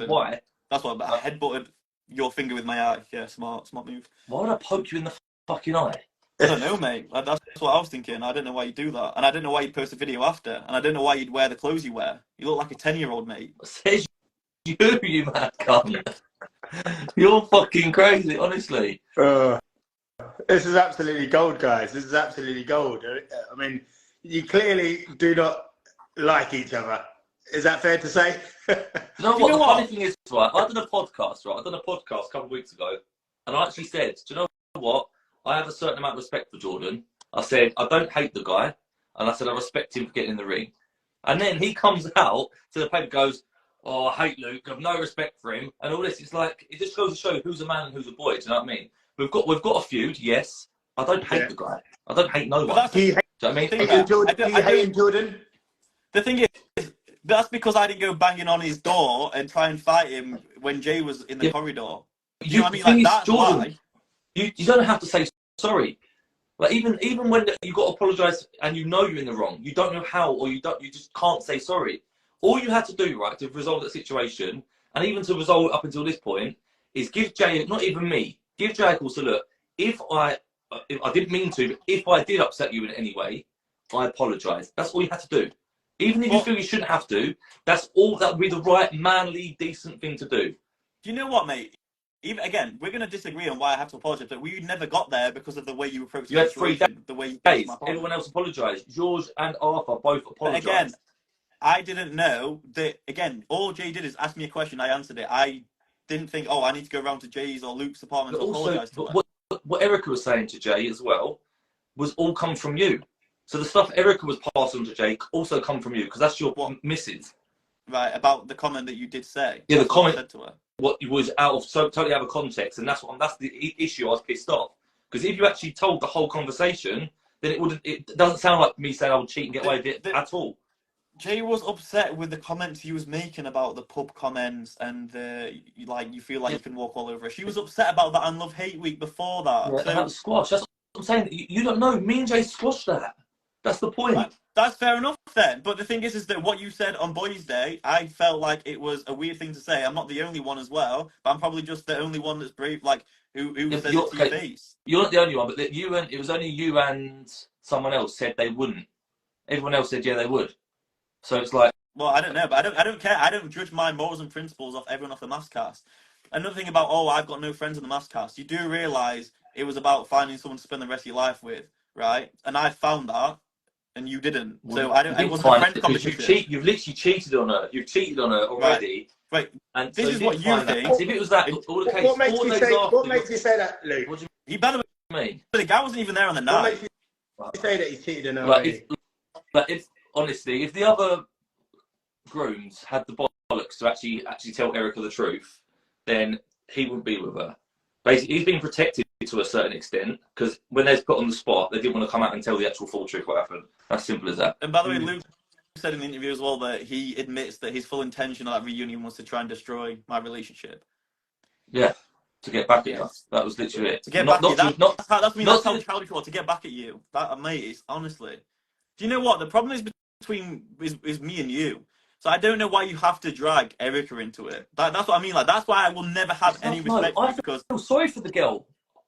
why. That's why I headbutted your finger with my eye. Yeah, smart move. Why would I poke you in the fucking eye? I don't know, mate. That's what I was thinking. I don't know why you do that. And I don't know why you'd post a video after. And I don't know why you'd wear the clothes you wear. You look like a 10-year-old, mate. Says you mad cunt. You're fucking crazy, honestly. This is absolutely gold, guys. This is absolutely gold. I mean, you clearly do not like each other. Is that fair to say? You know what? The funny thing is, right? I did a podcast a couple of weeks ago, and I actually said, do you know what? I have a certain amount of respect for Jordan. I said, I don't hate the guy, and I said, I respect him for getting in the ring. And then he comes out to the paper and goes, "Oh, I hate Luke. I've no respect for him," and all this. It's like it just goes to show who's a man and who's a boy. Do you know what I mean? We've got a feud. Yes, I don't hate the guy. I don't hate no one. Do you hate Jordan? The thing is, that's because I didn't go banging on his door and try and fight him when Jay was in the corridor. You know what I mean? The thing Like, is, that's Jordan, why. you don't have to say sorry. Like even when you got to apologise and you know you're in the wrong, you don't know how, or you just can't say sorry. All you had to do, right, to resolve that situation, and even to resolve it up until this point, is give Jay, not even me, give Jay a call. So look, if I didn't mean to, but if I did upset you in any way, I apologise. That's all you had to do. Even if you feel you shouldn't have to, that's all. That would be the right, manly, decent thing to do. Do you know what, mate? Even again, we're going to disagree on why I have to apologise, but we never got there because of the way you approached the situation, the way you days. Everyone else apologised. George and Arthur both apologised. But again, I didn't know that. Again, all Jay did is ask me a question. I answered it. I didn't think, oh, I need to go around to Jay's or Luke's apartment to apologise to her. What Erica was saying to Jay as well was all come from you. So the stuff Erica was passing on to Jay also come from you, because that's your missus. Right, about the comment that you did say. Yeah, the comment said to her. What was totally out of context, and that's the issue. I was pissed off, because if you actually told the whole conversation, then it doesn't sound like me saying I would cheat and get away with it at all. Jay was upset with the comments he was making about the pub comments and like you feel like you can walk all over her. She was upset about that on Love Hate Week before that. Yeah, so, that was squash. That's what I'm saying. You don't know. Me and Jay squashed that. That's the point. Right. That's fair enough then. But the thing is that what you said on Boys' Day, I felt like it was a weird thing to say. I'm not the only one as well, but I'm probably just the only one that's brave, like who says it to your face. You're not the only one, but it was only you and someone else said they wouldn't. Everyone else said yeah they would. So it's like, well, I don't know, but I don't care. I don't judge my morals and principles off everyone off the Maskcast. Another thing about I've got no friends in the Maskcast. You do realise it was about finding someone to spend the rest of your life with, right? And I found that. And you didn't. So I don't. It wasn't a friend competition. You've literally cheated on her. You've cheated on her already. Right. And this is what you think. If it was that, all the case, what makes you say that, Luke? What do you better me? The guy wasn't even there on the night. What makes you say that he cheated on her already? Honestly, if the other grooms had the bollocks to actually tell Erica the truth, then he wouldn't be with her. Basically, he's being protected to a certain extent, because when they're put on the spot, they didn't want to come out and tell the actual full truth what happened. As simple as that. And by the way, Luke said in the interview as well that he admits that his full intention of that reunion was to try and destroy my relationship. Yeah, to get back at you. That was literally it. To get back at you. That's how childish you are, to get back at you. That, mate, is honestly. Do you know what? The problem is is me and you. So I don't know why you have to drag Erica into it. That's what I mean. Like, that's why I will never have any respect for you, because I feel sorry for the girl.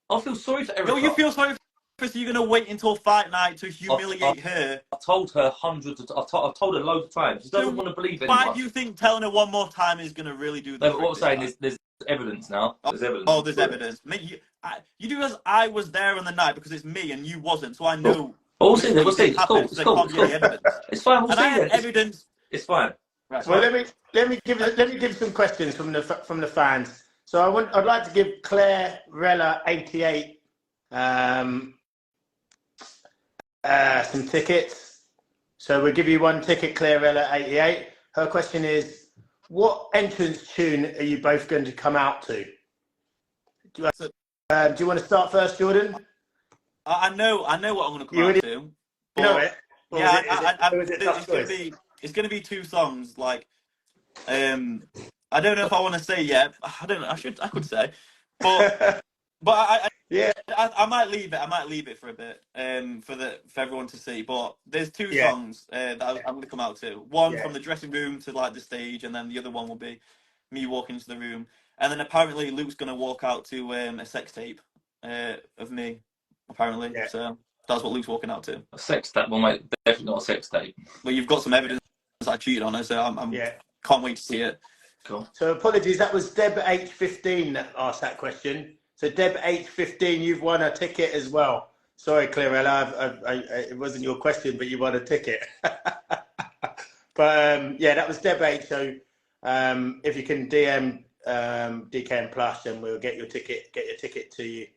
I feel sorry for Erica. No, you feel sorry for her, so you're going to wait until fight night to humiliate her. I've told her I've told her loads of times. She doesn't want to believe anyone. Why do you think telling her one more time is going to really do that? No, but what I'm saying is there's evidence now. There's evidence. Oh, there's evidence. Mate, you do as I was there on the night because it's me and you wasn't, so I know. We'll see. We'll see. It's cool. It's fine. We'll see. Evidence. It's fine. Right, well, let me give some questions from the fans. So I'd like to give Claire Rella 88 some tickets. So we'll give you one ticket, Claire Rella 88. Her question is, what entrance tune are you both going to come out to? Do you want to start first, Jordan? I know what I'm going to come out to. You know it? It's going to be two songs. Like, I don't know if I want to say yet. I don't know. I could say, but I might leave it. I might leave it for a bit, for everyone to see. But there's two songs that I'm going to come out to. One from the dressing room to like the stage, and then the other one will be me walking into the room. And then apparently Luke's going to walk out to a sex tape of me. Apparently, so that's what Luke's walking out to. A sex tape? Well, mate, definitely not a sex tape. Well, you've got some evidence I cheated on her, so I'm can't wait to see it. Cool. So apologies, that was Deb H15 that asked that question. So Deb H15, you've won a ticket as well. Sorry, Clarella, it wasn't your question, but you won a ticket. But that was Deb H. So if you can DM DKM Plush, then we'll get your ticket to you.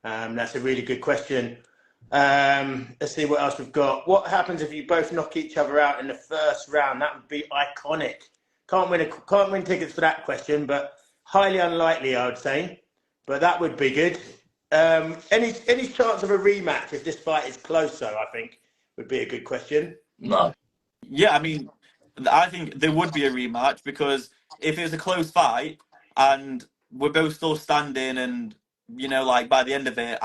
That's a really good question. Let's see what else we've got. What happens if you both knock each other out in the first round? That would be iconic. Can't win tickets for that question, but highly unlikely, I would say. But that would be good. Any chance of a rematch if this fight is close? Though I think would be a good question. No. Yeah, I mean, I think there would be a rematch, because if it was a close fight and we're both still standing, and you know, like by the end of it,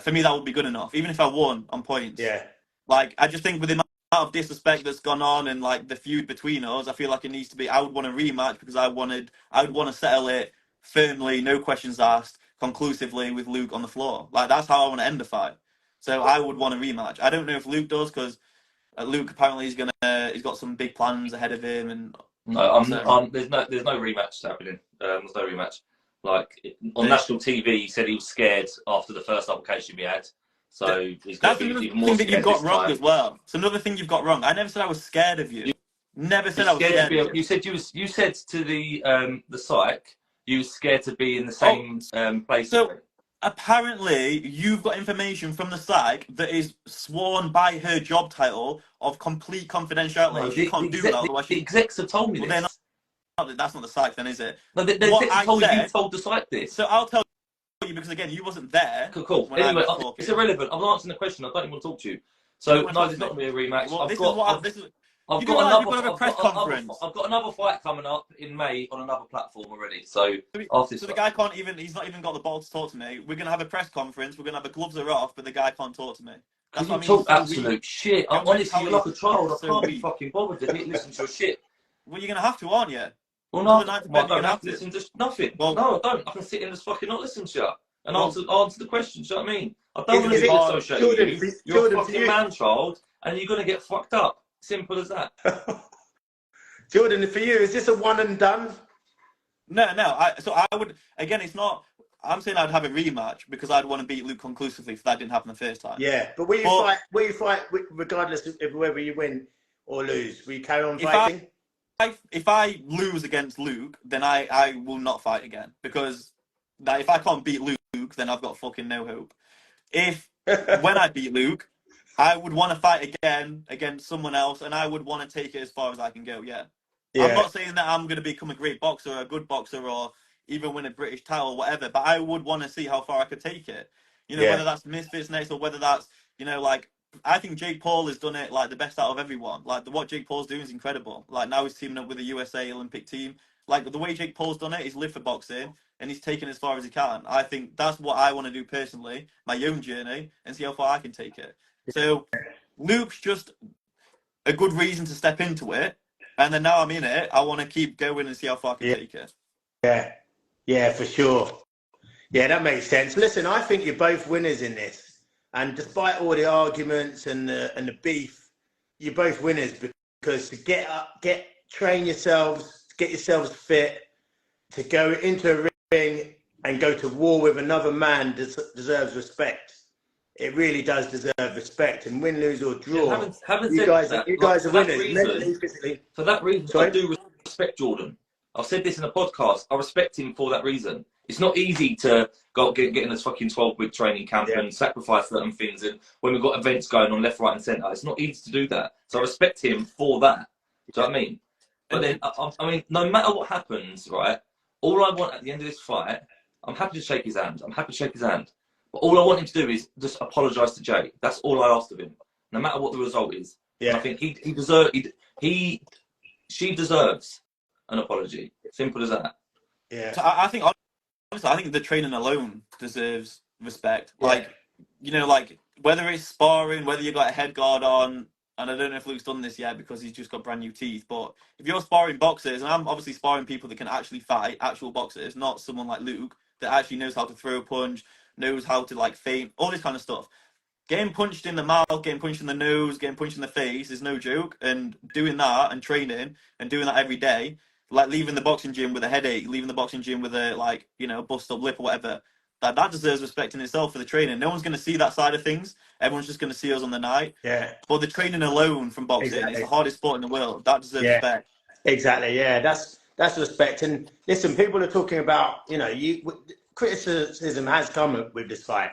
for me that would be good enough, even if I won on points. Yeah. Like, I just think with the amount of disrespect that's gone on and like the feud between us, I feel like it needs to be. I would want a rematch because I would want to settle it firmly, no questions asked, conclusively with Luke on the floor. Like, that's how I want to end the fight. So I would want a rematch. I don't know if Luke does, because Luke apparently he's got some big plans ahead of him, and no, there's no rematch happening. There's no rematch. Like on national TV, he said he was scared after the first application we had. So he's going to be even more scared. That's another thing that you've got wrong as well. It's another thing you've got wrong. I never said I was scared of you. Never said I was scared of you. You said to the psych you were scared to be in the same place. So apparently you've got information from the psych that is sworn by her job title of complete confidentiality. No, she can't do that. Otherwise, the execs have told me this. That's not the psych, then, is it? No, the execs told you told the psych this. So I'll tell you, because again, you wasn't there. Cool. Anyway, it's irrelevant. I'm not answering the question. I don't even want to talk to you. So no, there's not going to be a rematch. Well, I've got another fight coming up in May on another platform already. So the guy can't even. He's not even got the balls to talk to me. We're gonna have a press conference. We're gonna have the gloves are off, but the guy can't talk to me. That's what I mean. Talk absolute shit. Honestly, you're like a child. I can't be fucking bothered to listen to your shit. Well, you're gonna have to, aren't you? Well, no, I don't have to listen to nothing. Well, no, I don't. I can sit in and just fucking not listen to you and answer the questions. Do you know what I mean? I don't want to be associated with you. You're a fucking man-child, and you're gonna get fucked up. Simple as that. Jordan, for you, is this a one and done? No. I would, again, it's not. I'm saying I'd have a rematch because I'd want to beat Luke conclusively if that didn't happen the first time. Yeah, but will you fight regardless of whether you win or lose? Will you carry on fighting? If I lose against Luke, then I will not fight again, because if I can't beat Luke, then I've got fucking no hope. When I beat Luke, I would want to fight again against someone else, and I would want to take it as far as I can go. Yeah. I'm not saying that I'm going to become a great boxer, or a good boxer, or even win a British title or whatever, but I would want to see how far I could take it. You know, whether that's Misfits next, or whether that's, you know, like, I think Jake Paul has done it like the best out of everyone. Like, what Jake Paul's doing is incredible. Like, now he's teaming up with the USA Olympic team. Like, the way Jake Paul's done it, he's lived for boxing, and he's taken as far as he can. I think that's what I want to do personally, my own journey, and see how far I can take it. So Luke's just a good reason to step into it, and then now I'm in it, I want to keep going and see how far I can take it. Yeah, for sure. Yeah, that makes sense. Listen, I think you're both winners in this. And despite all the arguments and the beef, you're both winners, because to train yourselves, to get yourselves fit, to go into a ring and go to war with another man deserves respect. It really does deserve respect. And win, lose or draw, you guys are winners. Mentally, physically. For that reason, I do respect Jordan. I've said this in a podcast. I respect him for that reason. It's not easy to get in this fucking 12-week training camp and sacrifice certain things. And when we've got events going on left, right, and centre, it's not easy to do that. So I respect him for that. Do you know what I mean? But then, I mean, no matter what happens, right? All I want at the end of this fight, I'm happy to shake his hand. But all I want him to do is just apologise to Jay. That's all I asked of him, no matter what the result is. Yeah. And I think she deserves an apology. Simple as that. Yeah. So I think, honestly, I think the training alone deserves respect. Yeah. Like, you know, like, whether it's sparring, whether you got a head guard on, and I don't know if Luke's done this yet because he's just got brand new teeth, but if you're sparring boxers, and I'm obviously sparring people that can actually fight, actual boxers, not someone like Luke that actually knows how to throw a punch, knows how to like feint, all this kind of stuff. Getting punched in the mouth, getting punched in the nose, getting punched in the face is no joke. And doing that and training and doing that every day, like leaving the boxing gym with a headache, leaving the boxing gym with a, like, you know, bust up lip or whatever, that deserves respect in itself for the training. No one's going to see that side of things. Everyone's just going to see us on the night. Yeah. But the training alone from boxing, it's the hardest sport in the world. That deserves respect. Exactly. Yeah, that's respect. And listen, people are talking about, you know, criticism has come with this fight.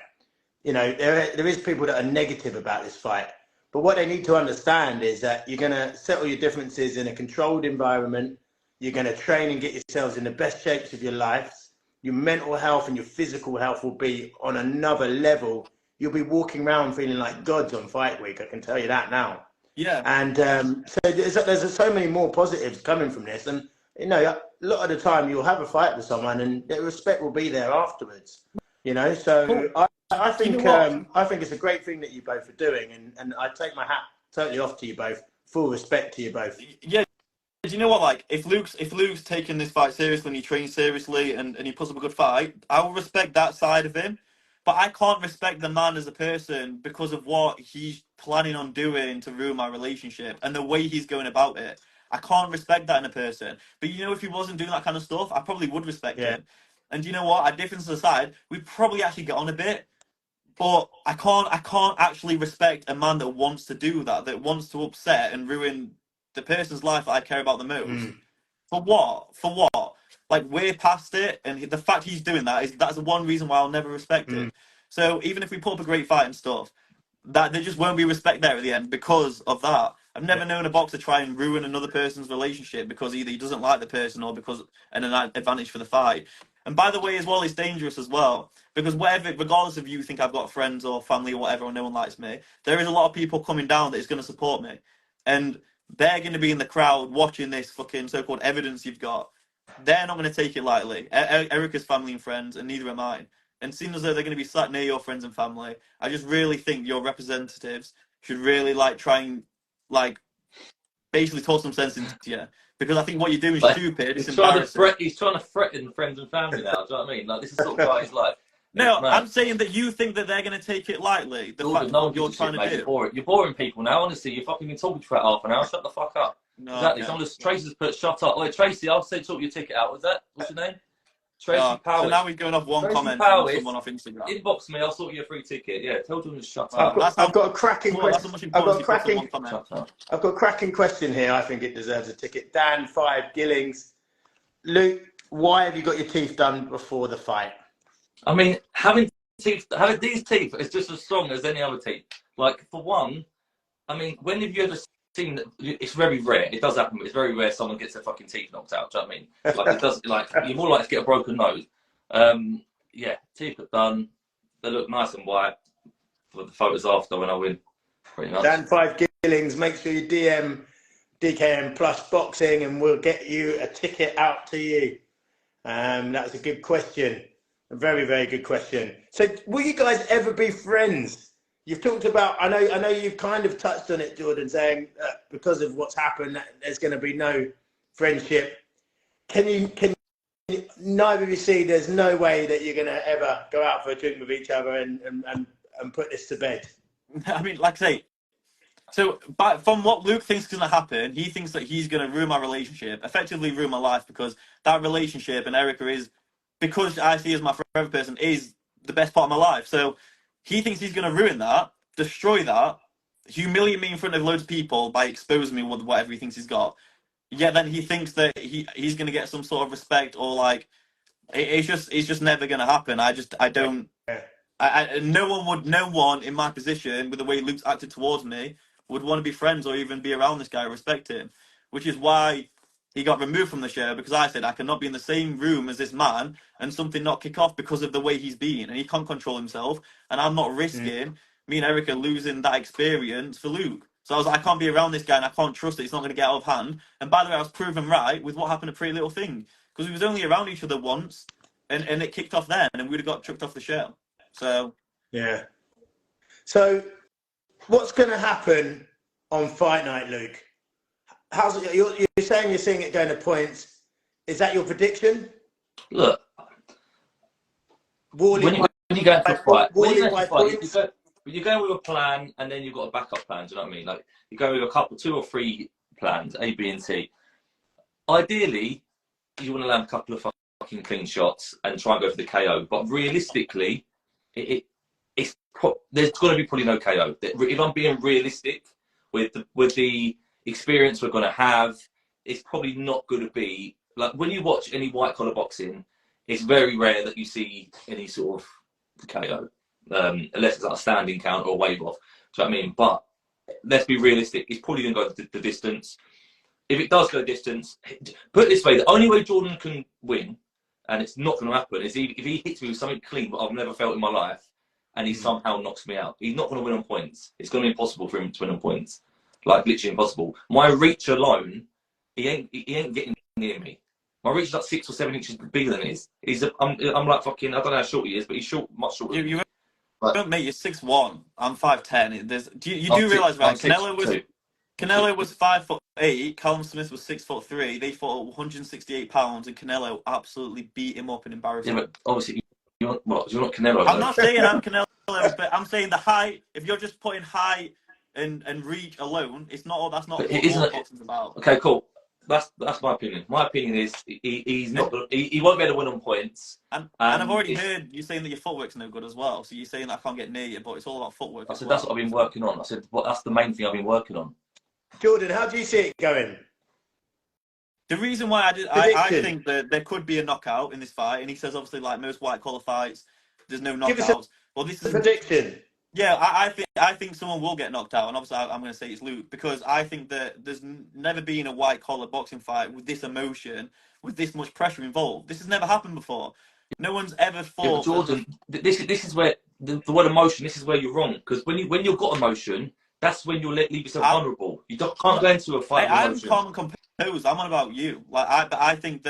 You know, there is people that are negative about this fight. But what they need to understand is that you're going to settle your differences in a controlled environment. You're going to train and get yourselves in the best shapes of your lives. Your mental health and your physical health will be on another level. You'll be walking around feeling like gods on fight week. I can tell you that now. Yeah. And so there's so many more positives coming from this. And you know, a lot of the time you'll have a fight with someone and the respect will be there afterwards. You know, so I think you know I think it's a great thing that you both are doing, and I take my hat totally off to you both. Full respect to you both. Yeah. Do you know what? Like, if Luke's taking this fight seriously and he trains seriously and he puts up a good fight, I will respect that side of him. But I can't respect the man as a person because of what he's planning on doing to ruin my relationship and the way he's going about it. I can't respect that in a person. But you know, if he wasn't doing that kind of stuff, I probably would respect him. And you know what? At differences aside, we probably actually get on a bit. But I can't actually respect a man that wants to do that, that wants to upset and ruin the person's life that I care about the most. For what? For what? Like, we're past it, and the fact he's doing that's the one reason why I'll never respect it. So even if we put up a great fight and stuff, that there just won't be respect there at the end because of that. I've never known a boxer try and ruin another person's relationship because either he doesn't like the person or because an advantage for the fight. And by the way, as well, it's dangerous as well because whatever, regardless of you think I've got friends or family or whatever, or no one likes me, there is a lot of people coming down that is going to support me, and they're going to be in the crowd watching this fucking so-called evidence you've got. They're not going to take it lightly. Erica's family and friends, and neither am I. And seeing as though they're going to be sat near your friends and family, I just really think your representatives should really try and basically talk some sense into you, because I think what you're doing is stupid. It's embarrassing. He's trying to threaten friends and family now. Do you know what I mean? Like, this is sort of guy he's like. No, I'm saying that you think that they're going to take it lightly. The fact what you're trying to do. You're boring people now. Honestly, you've fucking been talking for half an hour. Shut the fuck up. No, exactly. okay. Tracy's put shut up. Wait, Tracy, I'll say sort your ticket out. Was that? What's your name? Tracy Powell. So now we're going off one Tracy comment Powell from someone off Instagram. Inbox me. I'll sort you a free ticket. Yeah, tell them to shut up. I've got a cracking question. I've got a cracking question here. I think it deserves a ticket. Dan 5 Gillings. Luke, why have you got your teeth done before the fight? I mean, having these teeth is just as strong as any other teeth. Like, for one, I mean, when have you ever seen that? It's very rare. It does happen, but it's very rare someone gets their fucking teeth knocked out. Do you know what I mean? Like, it does. Like, you're more likely to get a broken nose. Yeah, teeth are done. They look nice and white. For the photos after when I win, pretty much. Dan 5 Gillings, make sure you DM DKM Plush Boxing, and we'll get you a ticket out to you. That's a good question. A very, very good question. So, will you guys ever be friends? You've talked about. I know you've kind of touched on it, Jordan, saying because of what's happened, there's going to be no friendship. Can neither of you see? There's no way that you're going to ever go out for a drink with each other and put this to bed. I mean, like I say, so from what Luke thinks is going to happen, he thinks that he's going to ruin my relationship, effectively ruin my life, because that relationship and Erica is, because I see as my forever person, is the best part of my life. So he thinks he's going to ruin that, destroy that, humiliate me in front of loads of people by exposing me with whatever he thinks he's got. Yeah, then he thinks that he's going to get some sort of respect, or like it's just never going to happen. No one in my position, with the way Luke's acted towards me, would want to be friends or even be around this guy or respect him, which is why he got removed from the show, because I said I cannot be in the same room as this man and something not kick off because of the way he's been, and he can't control himself, and I'm not risking me and Erica losing that experience for Luke. So I was like, I can't be around this guy and I can't trust that he's not going to get out of hand. And by the way, I was proven right with what happened to Pretty Little Thing, because we was only around each other once, and it kicked off then, and we'd have got chucked off the show. So yeah. So what's going to happen on fight night, Luke? You're saying you're seeing it going to points. Is that your prediction? Look, Worley, when you go to a fight, you're going with a plan, and then you've got a backup plan. Do you know what I mean? Like, you go with a couple, 2 or 3 plans, A, B, and C. Ideally, you want to land a couple of fucking clean shots and try and go for the KO. But realistically, there's going to be probably no KO. If I'm being realistic with the experience we're going to have, it's probably not going to be like, when you watch any white collar boxing, it's very rare that you see any sort of KO, unless it's like a standing count or a wave off. Do you know what I mean? But let's be realistic. It's probably going to go the distance. If it does go distance, put it this way: the only way Jordan can win, and it's not going to happen, is if he hits me with something clean that I've never felt in my life, and he somehow knocks me out. He's not going to win on points. It's going to be impossible for him to win on points. Like, literally impossible. My reach alone, he ain't getting near me. My reach is like 6 or 7 inches bigger than his. I'm like fucking, I don't know how short he is, but he's short, much shorter than me. Don't mate, you're 6'1". I'm 5'10". You do realise, right? Canelo was 5'8". Callum Smith was 6'3". They fought 168 pounds, and Canelo absolutely beat him up and embarrassed him. Yeah, but obviously you're not Canelo. I'm not saying I'm Canelo, but I'm saying the height. If you're just putting height and reach alone, it's not. That's not what boxing's about. Okay, cool. That's my opinion. My opinion is he's not. He won't be able to win on points. And I've already heard you saying that your footwork's no good as well. So you're saying that I can't get near you, but it's all about footwork. I said that's what I've been working on. I said that's the main thing I've been working on. Jordan, how do you see it going? The reason why I think that there could be a knockout in this fight, and he says obviously like most white collar fights, there's no knockouts. Well, this is a prediction. Yeah, I think someone will get knocked out, and obviously I'm going to say it's Luke, because I think that there's never been a white collar boxing fight with this emotion, with this much pressure involved. This has never happened before. No one's ever fought. Yeah, Jordan, this is where the word emotion. This is where you're wrong, because when you've got emotion, that's when you'll leave yourself vulnerable. You can't go into a fight. I'm calm and composed. I'm on about you. Like I think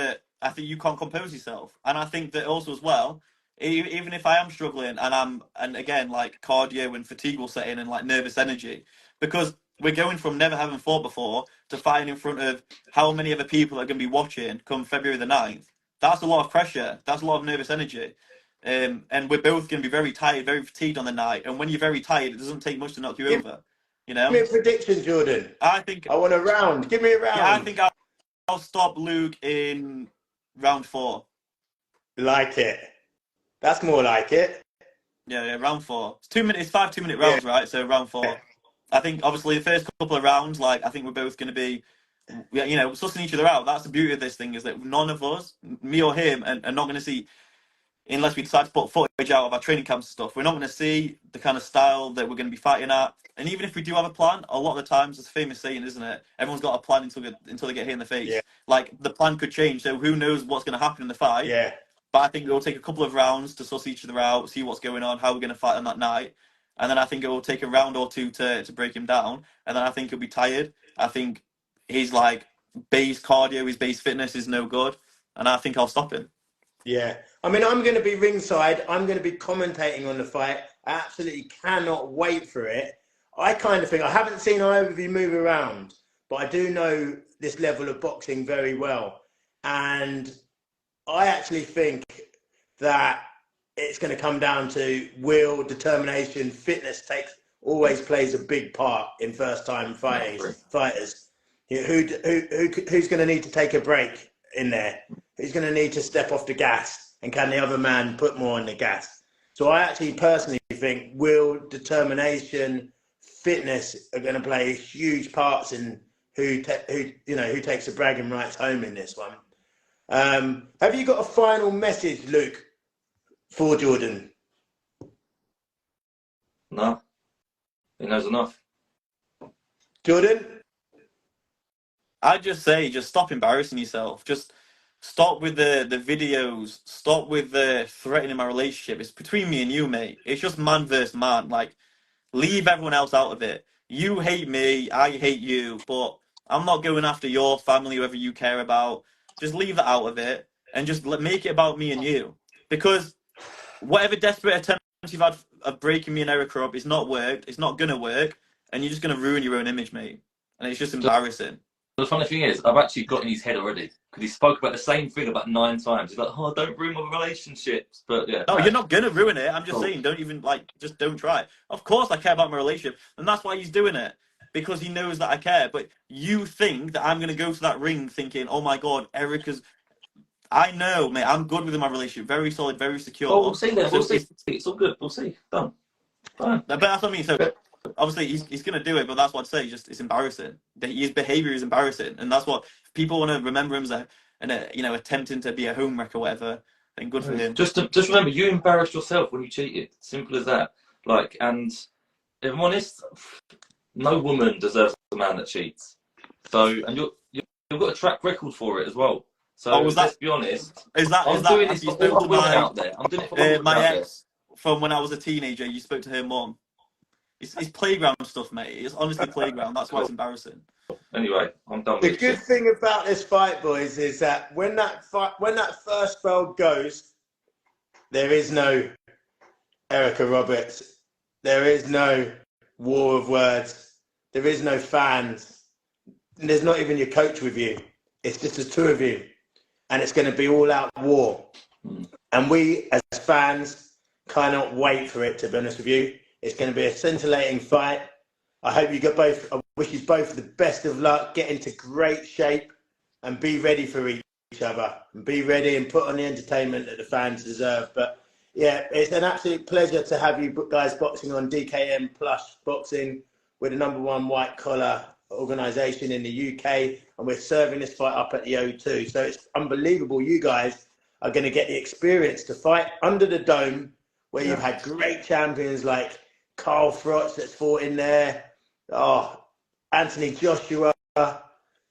you can't compose yourself, and I think that also as well. Even if I am struggling and again, like cardio and fatigue will set in and like nervous energy, because we're going from never having fought before to fighting in front of how many other people are going to be watching come February the 9th. That's a lot of pressure. That's a lot of nervous energy. And we're both going to be very tired, very fatigued on the night. And when you're very tired, it doesn't take much to knock you over. You know? Give me a prediction, Jordan. I want a round. Give me a round. Yeah, I think I'll stop Luke in round 4. Like it. That's more like it. Yeah, round 4. It's 2 minutes. It's 5 2-minute rounds, right? So round 4. Yeah. I think obviously the first couple of rounds, like I think we're both going to be, you know, sussing each other out. That's the beauty of this thing, is that none of us, me or him, are not going to see, unless we decide to put footage out of our training camps and stuff. We're not going to see the kind of style that we're going to be fighting at. And even if we do have a plan, a lot of the times, it's a famous saying, isn't it? Everyone's got a plan until they get hit in the face. Yeah. Like the plan could change, so who knows what's going to happen in the fight? Yeah. But I think it will take a couple of rounds to suss each other out, see what's going on, how we're going to fight on that night. And then I think it will take a round or two to break him down. And then I think he'll be tired. I think his like base cardio, his base fitness is no good. And I think I'll stop him. Yeah. I mean, I'm going to be ringside. I'm going to be commentating on the fight. I absolutely cannot wait for it. I kind of think, I haven't seen either of you move around, but I do know this level of boxing very well. And I actually think that it's going to come down to will, determination, fitness always plays a big part in first-time fighters. Who's going to need to take a break in there? Who's going to need to step off the gas? And can the other man put more on the gas? So I actually personally think will, determination, fitness are going to play huge parts in who takes the bragging rights home in this one. Have you got a final message, Luke, for Jordan? No, he knows enough. Jordan? I'd just say, just stop embarrassing yourself. Just stop with the videos. Stop with the threatening my relationship. It's between me and you, mate. It's just man versus man. Like, leave everyone else out of it. You hate me, I hate you, but I'm not going after your family, whoever you care about. Just leave that out of it and just make it about me and you. Because whatever desperate attempts you've had of breaking me and Erica up, it's not worked. It's not going to work. And you're just going to ruin your own image, mate. And it's just embarrassing. The funny thing is, I've actually got in his head already. Because he spoke about the same thing about 9 times. He's like, oh, don't ruin my relationships. But yeah. No, you're not going to ruin it. I'm just saying, don't even, just don't try. Of course I care about my relationship. And that's why he's doing it. Because he knows that I care. But you think that I'm going to go to that ring thinking, oh my God, Erica's... I know, mate, I'm good with my relationship. Very solid, very secure. Oh, we'll see then. We'll see. It's all good. We'll see. Done. Fine. But that's what I mean. So, obviously, he's going to do it, but that's what I'd say. Just it's embarrassing. His behaviour is embarrassing. And that's what... If people want to remember him as attempting to be a home wreck or whatever, then good for him. Just remember, you embarrassed yourself when you cheated. Simple as that. And if I'm honest... No woman deserves a man that cheats. So, and you've got a track record for it as well. So let's be honest. I'm doing this for all the women out there. I'm doing it for all the women my out ex from when I was a teenager. You spoke to her mum. It's playground stuff, mate. It's honestly playground. That's why it's embarrassing. Anyway, I'm done The with good it. thing about this fight, boys, is that when that first bell goes, there is no Erica Roberts. There is no war of words. There is no fans. And there's not even your coach with you. It's just the two of you. And it's going to be all out war. And we, as fans, cannot wait for it, to be honest with you. It's going to be a scintillating fight. I hope you get both. I wish you both the best of luck. Get into great shape and be ready for each other. And be ready and put on the entertainment that the fans deserve. But yeah, it's an absolute pleasure to have you guys boxing on DKM Plush Boxing. We're the #1 white collar organisation in the UK, and we're serving this fight up at the O2. So it's unbelievable. You guys are going to get the experience to fight under the dome, where you've had great champions like Carl Frotz that's fought in there. Oh, Anthony Joshua,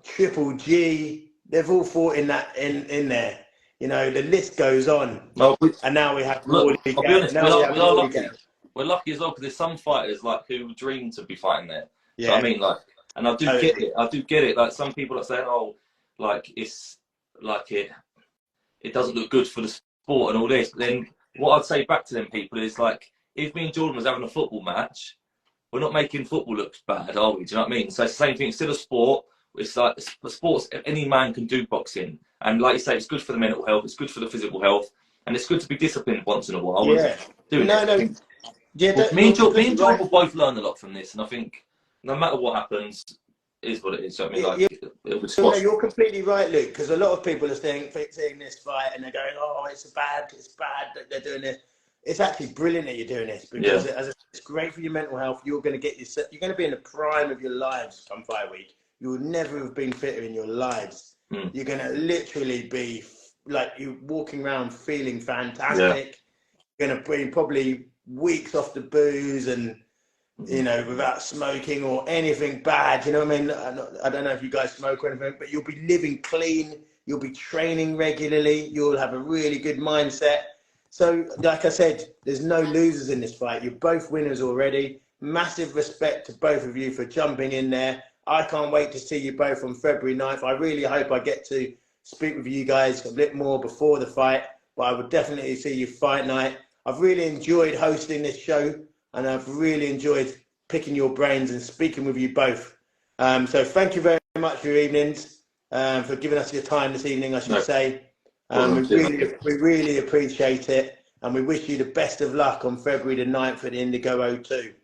Triple G. They've all fought in that in there. You know, the list goes on. Well, and now we have look, Worley. I'll be honest, we are lucky. We're lucky as well, because there's some fighters like who dream to be fighting there. Yeah. So I mean, like, and I do get it. I do get it. Like, some people are saying, oh, like it's like it doesn't look good for the sport and all this. But then what I'd say back to them people is, like, if me and Jordan was having a football match, we're not making football look bad, are we? Do you know what I mean? So it's the same thing. It's still a sport. It's like the sports. Any man can do boxing, and like you say, it's good for the mental health. It's good for the physical health, and it's good to be disciplined once in a while. Yeah. Me and Jordan will both learn a lot from this, and I think no matter what happens, it is what it is. So, I mean, like, you're completely right, Luke. Because a lot of people are seeing this fight and they're going, "Oh, it's bad that they're doing this." It's actually brilliant that you're doing this, because it's great for your mental health. You're going to you're going to be in the prime of your lives come fight week. You will never have been fitter in your lives. You're going to literally be like, you walking around feeling fantastic. You're going to be probably weeks off the booze and, you know, without smoking or anything bad. You know what I mean? I don't know if you guys smoke or anything, but you'll be living clean. You'll be training regularly. You'll have a really good mindset. So, like I said, there's no losers in this fight. You're both winners already. Massive respect to both of you for jumping in there. I can't wait to see you both on February 9th. I really hope I get to speak with you guys a bit more before the fight, but I would definitely see you fight night. I've really enjoyed hosting this show, and I've really enjoyed picking your brains and speaking with you both. So thank you very much for your evenings, for giving us your time this evening, I should say. We really appreciate it, and we wish you the best of luck on February the 9th at the Indigo O2.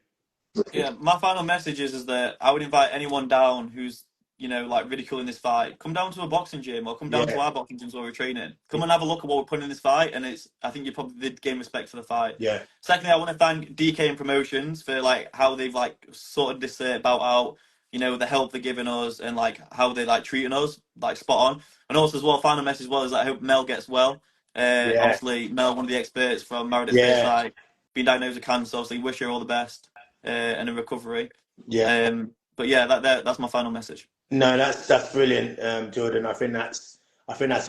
Yeah, my final message is that I would invite anyone down who's, you know, like, ridiculing this fight. Come down to a boxing gym, or come down to our boxing gyms where we're training. Come and have a look at what we're putting in this fight, and I think you probably did gain respect for the fight. Yeah. Secondly, I want to thank DKM Promotions for, like, how they've, like, sorted this bout out. You know, the help they're giving us, and, like, how they, like, treating us, like, spot on. And also as well, final message as well is that I hope Mel gets well. Obviously, Mel, one of the experts from Married at First Sight, being diagnosed with cancer. Obviously, wish her all the best and a recovery. But yeah, that's my final message. No, that's brilliant, Jordan. I think that's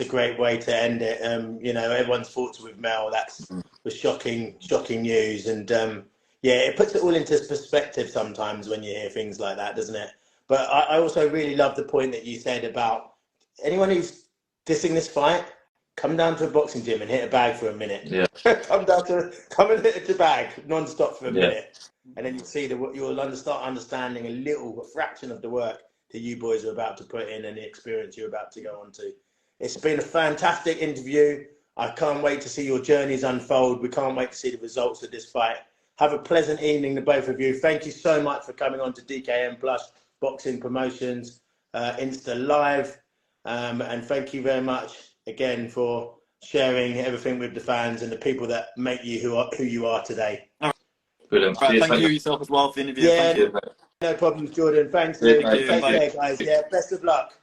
a great way to end it. You know, everyone's thoughts with Mel. Was shocking news, and it puts it all into perspective sometimes when you hear things like that, doesn't it? But I also really love the point that you said about anyone who's dissing this fight, come down to a boxing gym and hit a bag for a minute. Yeah. come and hit a bag non-stop for a minute, and then you'll start understanding a fraction of the work that you boys are about to put in and the experience you're about to go on to. It's been a fantastic interview. I can't wait to see your journeys unfold. We can't wait to see the results of this fight. Have a pleasant evening to both of you. Thank you so much for coming on to DKM Plush Boxing Promotions Insta Live. And thank you very much again for sharing everything with the fans and the people that make you who you are today. Brilliant. Right, thank you yourself as well for the interview. Yeah, no problems, Jordan. Thanks. Take care, guys. Yeah, best of luck.